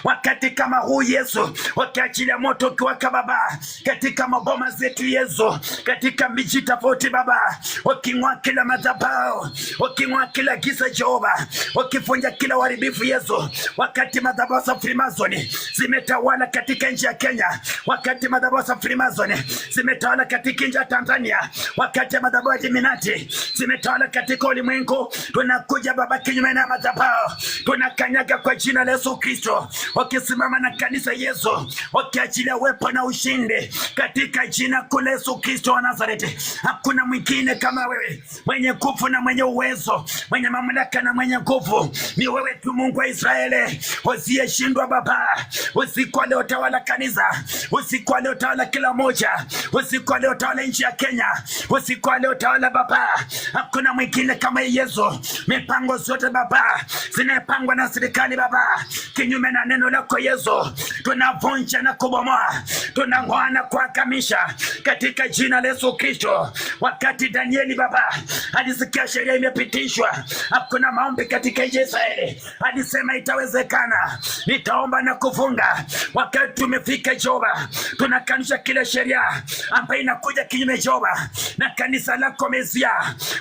wakati kama huu Yesu, ukiachilia moto ukiwaka Baba katika maboma zetu Yesu, katika miji tofauti Baba, uking'oa kila madhabahu, uking'oa kila giza Jehova, ukifunja kila uharibifu Yesu. Wakati madhabahu za Freemason zimetawala katika nchi ya Kenya, wakati madhabahu za Freemason zimetawala katika nchi ya Tanzania, wakati madhabahu ya Illuminati zimetawala katika ulimwengu, tunakuja Baba kinyume na madhabahu, tunakanyaga kwa jina la Yesu Kristo, ukisimama na kanisa Yesu, ukiachilia uwepo na ushindi katika jina kule Yesu Kristo wa Nazareti. Hakuna mwingine kama wewe, mwenye nguvu na mwenye uwezo, mwenye mamlaka na mwenye nguvu, ni wewe tu Mungu wa Israeli, usiyeshindwa Baba. Usiku wa leo tawala kanisa, usiku wa leo tawala kila moja, usiku wa leo tawala nchi ya Kenya, usiku wa leo tawala Baba. Hakuna mwingine kama Yesu. Mipango zote Baba zinapangwa na serikali Baba kinyume na neno lako Yesu, tunavunja na kubomoa, tunang'oa na kuhakamisha katika jina la Yesu Kristo. Wakati Danieli Baba alisikia sheria imepitishwa, hakuna maombi katika Israeli, alisema itawezekana, nitaomba na kufunga. Wakati tumefika Jehova, tunakanusha kila sheria ambayo inakuja kinyume Jehova na kanisa lako Mesia,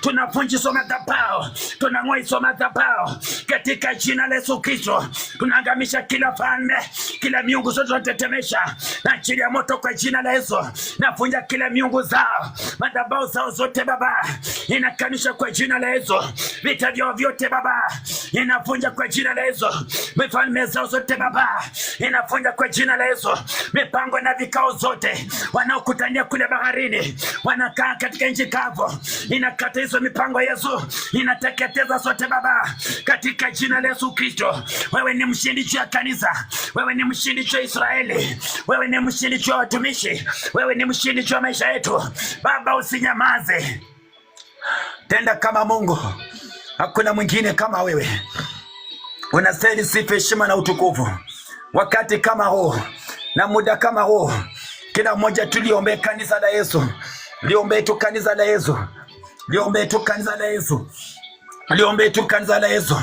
tunavunja hizo madhabahu, tunang'oa hizo madhabahu katika jina la Yesu Kristo. Tunaangamisha kila falme, kila miungu zote tunatetemesha na chini ya moto kwa jina la Yesu. Navunja kila miungu zao, madhabahu madhabahu zao zote Baba inakanusha kwa jina la Yesu. Vita vyao vyote Baba inavunja kwa jina la Yesu. Mifalme zao zote Baba inavunja kwa jina la Yesu. Mipango na vikao zote wanaokutania kule baharini, wanakaa katika nchi kavu, inakata hizo mipango Yesu, inateketeza zote Baba katika jina la Yesu Kristo. Wewe ni mshindi juu ya kanisa, wewe ni mshindi juu ya Israeli, wewe ni mshindi juu ya watumishi, wewe ni mshindi juu ya maisha yetu Baba. Usinyamaze, tenda kama Mungu, hakuna mwingine kama wewe. Unastahili sifa, heshima na utukufu. Wakati kama huu na muda kama huu, kila mmoja tuliombe kanisa la Yesu, liombe tu kanisa la Yesu, liombe tu kanisa la Yesu, liombe tu kanisa la Yesu.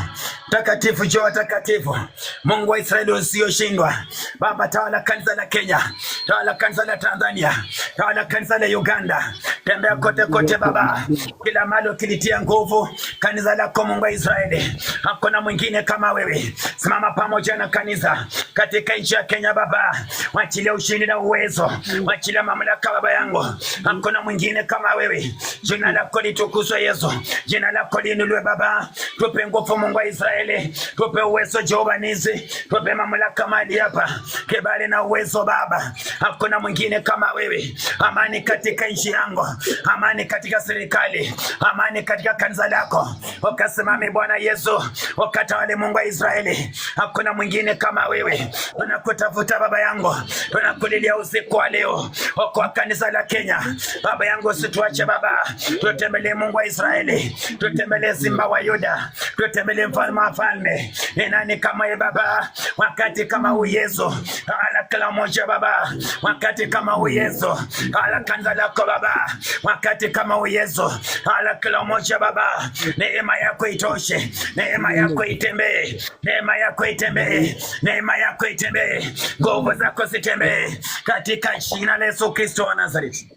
Takatifu juu watakatifu, Mungu wa Israeli usiyoshindwa Baba, tawala kanisa la Kenya, tawala kanisa la Tanzania, tawala kanisa la Uganda, tembea kote kote Baba, kila mahali ukilitia nguvu kanisa lako Mungu wa Israeli. Hakuna mwingine kama wewe. Simama pamoja na kanisa katika nchi ya Kenya Baba, wachilia ushindi na uwezo, wachilia mamlaka Baba yangu. Hakuna mwingine kama wewe. Jina lako litukuzwe Yesu, jina lako liinuliwe Baba. Tupe nguvu Mungu wa Israeli, tupe uwezo Jehova Nisi, tupe mamlaka mahali hapa, kibali na uwezo Baba. Hakuna mwingine kama wewe. Amani katika nchi yangu, amani katika serikali, amani katika kanisa lako. Ukasimame Bwana Yesu, ukatawale Mungu wa Israeli. Hakuna mwingine kama wewe. Tunakutafuta Baba yangu, tunakulilia usiku wa leo kwa kanisa la Kenya Baba yangu. Usituache Baba, tutembelee Mungu wa Israeli, tutembelee Simba wa Yuda, tutembelee mfalme wa falme. Ni nani kama yeye Baba? Wakati kama huu Yesu, ala kila mmoja Baba, wakati kama huu Yesu, ala kanisa lako Baba, wakati kama huu Yesu, ala kila mmoja Baba. Neema yako itoshe, neema yako itembee, neema yako itembee, neema yako itembee, nguvu zako zitembee katika jina la Yesu Kristo wa Nazareti.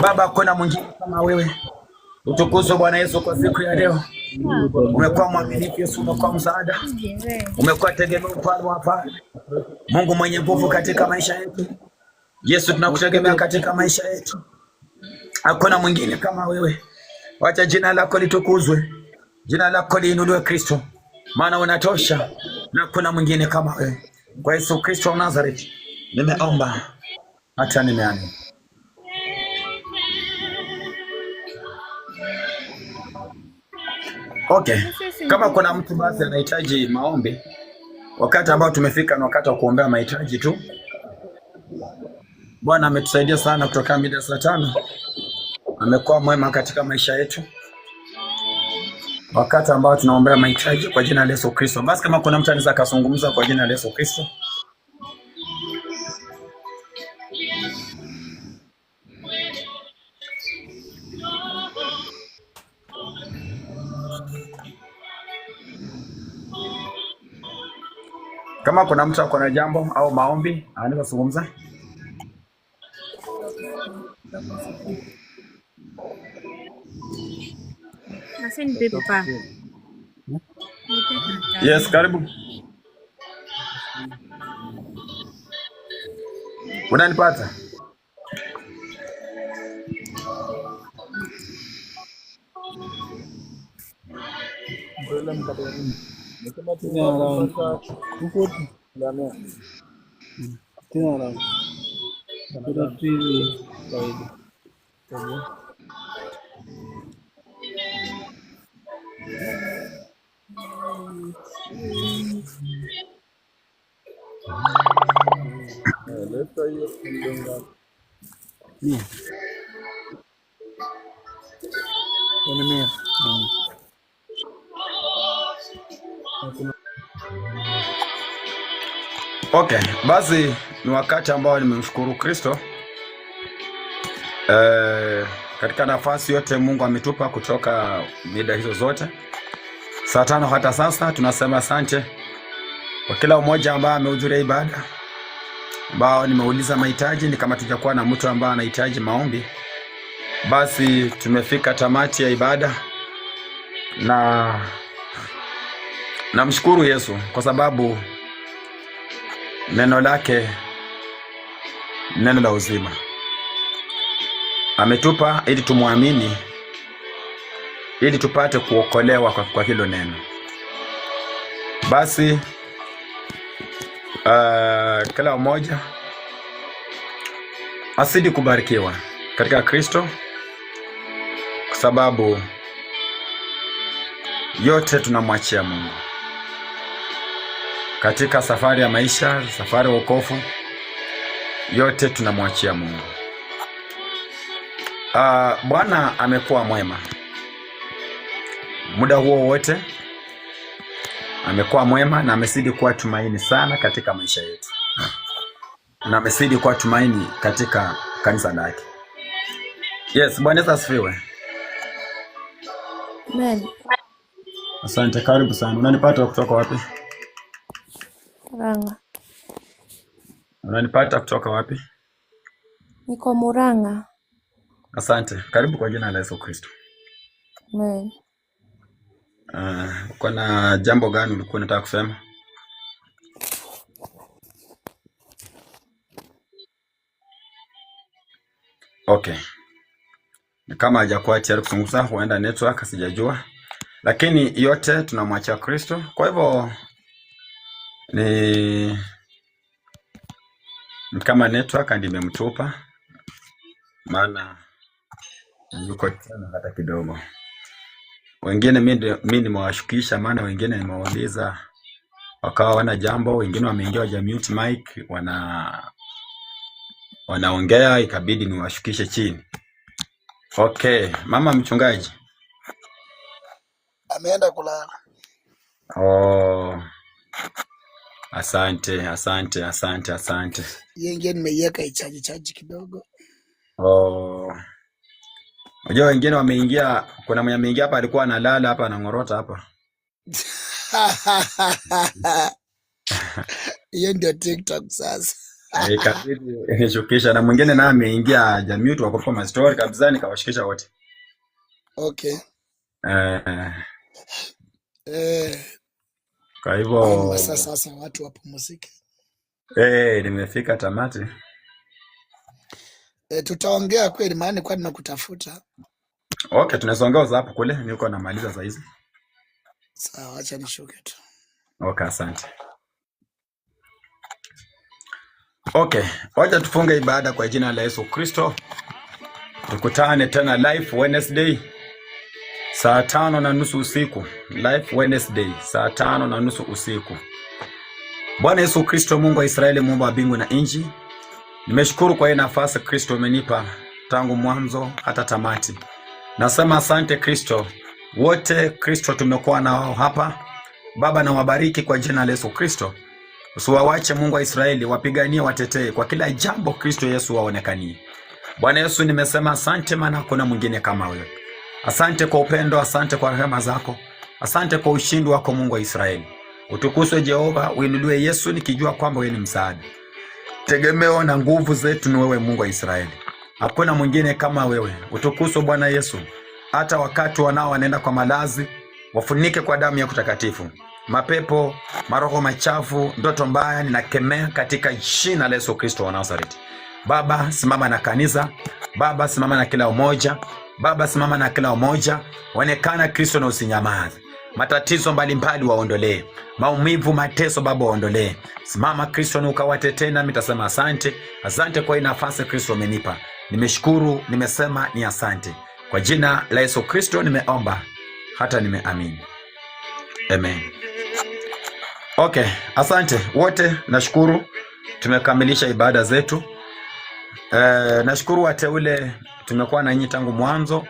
Baba, kuna mwingine kama wewe. Utukuzwe Bwana Yesu kwa siku ya leo. Umekuwa mwaminifu Yesu, umekuwa msaada, umekuwa tegemeo upande wa pale. Mungu mwenye nguvu katika maisha yetu. Yesu, tunakutegemea katika maisha yetu. Hakuna mwingine kama wewe. Wacha jina lako litukuzwe, jina lako liinuliwe Kristo, maana unatosha na kuna mwingine kama wewe. Kwa Yesu Kristo wa Nazareti nimeomba hata nimeamini. Okay, kama kuna mtu basi anahitaji maombi, wakati ambao tumefika na wakati wa kuombea mahitaji tu. Bwana ametusaidia sana kutoka mida saa 5. Amekuwa mwema katika maisha yetu, wakati ambao tunaombea mahitaji kwa jina la Yesu Kristo. Basi kama kuna mtu anaweza kuzungumza kwa jina la Yesu Kristo. Kama kuna mtu ako na jambo au maombi anaweza kuzungumza. Yes, karibu. Unanipata? Okay, basi ni wakati ambao nimemshukuru Kristo katika nafasi yote Mungu ametupa kutoka mida hizo zote saa 5 hata sasa. Tunasema asante kwa kila mmoja ambaye amehudhuria ibada, ambao nimeuliza mahitaji. Ni kama tujakuwa na mtu ambaye anahitaji maombi, basi tumefika tamati ya ibada, na namshukuru Yesu kwa sababu neno lake neno la uzima. ametupa ili tumwamini, ili tupate kuokolewa kwa hilo neno. Basi kila mmoja asidi kubarikiwa katika Kristo, kwa sababu yote tunamwachia Mungu katika safari ya maisha, safari ya wokovu, yote tunamwachia Mungu. Bwana amekuwa mwema muda huo wote, amekuwa mwema na amezidi kuwa tumaini sana katika maisha yetu, na amezidi kuwa tumaini katika kanisa lake. Yes, Bwana Yesu asifiwe. Amen. Asante, karibu sana. Unanipata kutoka wapi? Murang'a. Unanipata kutoka wapi? Niko Murang'a. Asante, karibu kwa jina la Yesu Kristo. Amen. Uko na jambo gani ulikuwa unataka kusema? Okay. Kama hajakuwa tayari kuzungumza, huenda network sijajua. Lakini yote tunamwachia Kristo. Kwa hivyo ni kama network ndio imemtupa, maana yuko tena hata kidogo. Wengine mimi nimewashukisha, maana wengine nimewauliza wakawa wana jambo, wengine wameingia waja mute mic, wanaongea, ikabidi niwashukishe chini. Okay, mama mchungaji Ameenda kulala. Oh, asante. Yeye nimeiweka ichaji kidogo. Oh. Unajua wengine wameingia, kuna mwenye ameingia hapa alikuwa analala hapa anangorota hapa. Hiyo ndio TikTok sasa. Ikabidi nishukisha, na mwingine naye ameingia jamii tu wako kwa story kabisa, nikawashikisha wote. Okay. Kwa hivyo sasa watu wapumzike. Nimefika tamati. Tutaongea kweli, maana kwa ninakutafuta. Okay, tunasongea hapo kule, niko namaliza saa hizi. Sawa, acha nishuke tu. Okay, asante. Okay, wacha tufunge ibada kwa jina la Yesu Kristo. Tukutane tena live Wednesday saa 5:30 usiku. Live Wednesday saa 5:30 usiku. Bwana Yesu Kristo, Mungu wa Israeli, Mungu wa mbingu na nchi, nimeshukuru kwa hii nafasi Kristo umenipa tangu mwanzo hata tamati. Nasema asante Kristo. Wote Kristo tumekuwa nao hapa, Baba, na wabariki kwa jina la Yesu Kristo. Usiwawache Mungu wa Israeli, wapiganie, watetee kwa kila jambo Kristo Yesu waonekanie. Bwana Yesu, nimesema asante, maana hakuna mwingine kama wewe. Asante kwa upendo, asante kwa rehema zako, asante kwa ushindi wako Mungu wa Israeli. Utukuzwe Jehova, uinuliwe Yesu, nikijua kwamba wewe ni msaada. Tegemeo na nguvu zetu ni wewe Mungu wa Israeli. Hakuna mwingine kama wewe. Utukuzwe Bwana Yesu. Hata wakati wanao wanaenda kwa malazi, wafunike kwa damu ya kutakatifu. Mapepo, maroho machafu, ndoto mbaya ninakemea katika jina la Yesu Kristo wa Nazareti. Baba, simama na kanisa. Baba, simama na kila umoja. Baba, simama na kila umoja. Onekana Kristo na usinyamaze. Matatizo mbalimbali waondolee. Maumivu, mateso Baba waondolee. Simama Kristo na ukawatetee, na nitasema asante. Asante kwa hii nafasi Kristo umenipa. Nimeshukuru, nimesema ni asante. Kwa jina la Yesu Kristo nimeomba, hata nimeamini. Amen. Okay, asante wote, nashukuru. Tumekamilisha ibada zetu. Nashukuru wateule tumekuwa na nyinyi tangu mwanzo.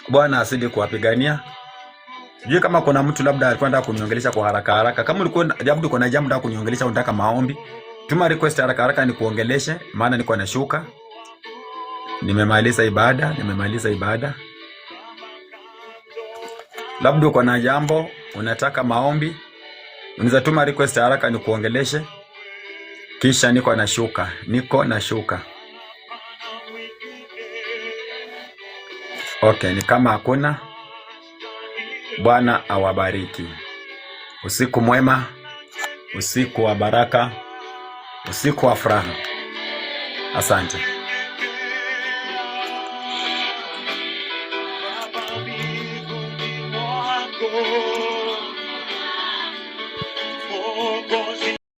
Bwana asidi kuwapigania. Sijui kama kuna mtu labda alikuwa anataka kuniongelesha kwa haraka. Kama ulikuwa labda kuna jambo unataka kuniongelesha, unataka maombi, tuma request haraka ni kuongeleshe, maana niko nashuka. Nimemaliza ibada. Labda uko na jambo unataka maombi, unaweza tuma request haraka ni kuongeleshe. Kisha niko nashuka. Okay, ni kama hakuna. Bwana awabariki. Usiku mwema, usiku wa baraka, usiku wa furaha. Asante. Lord.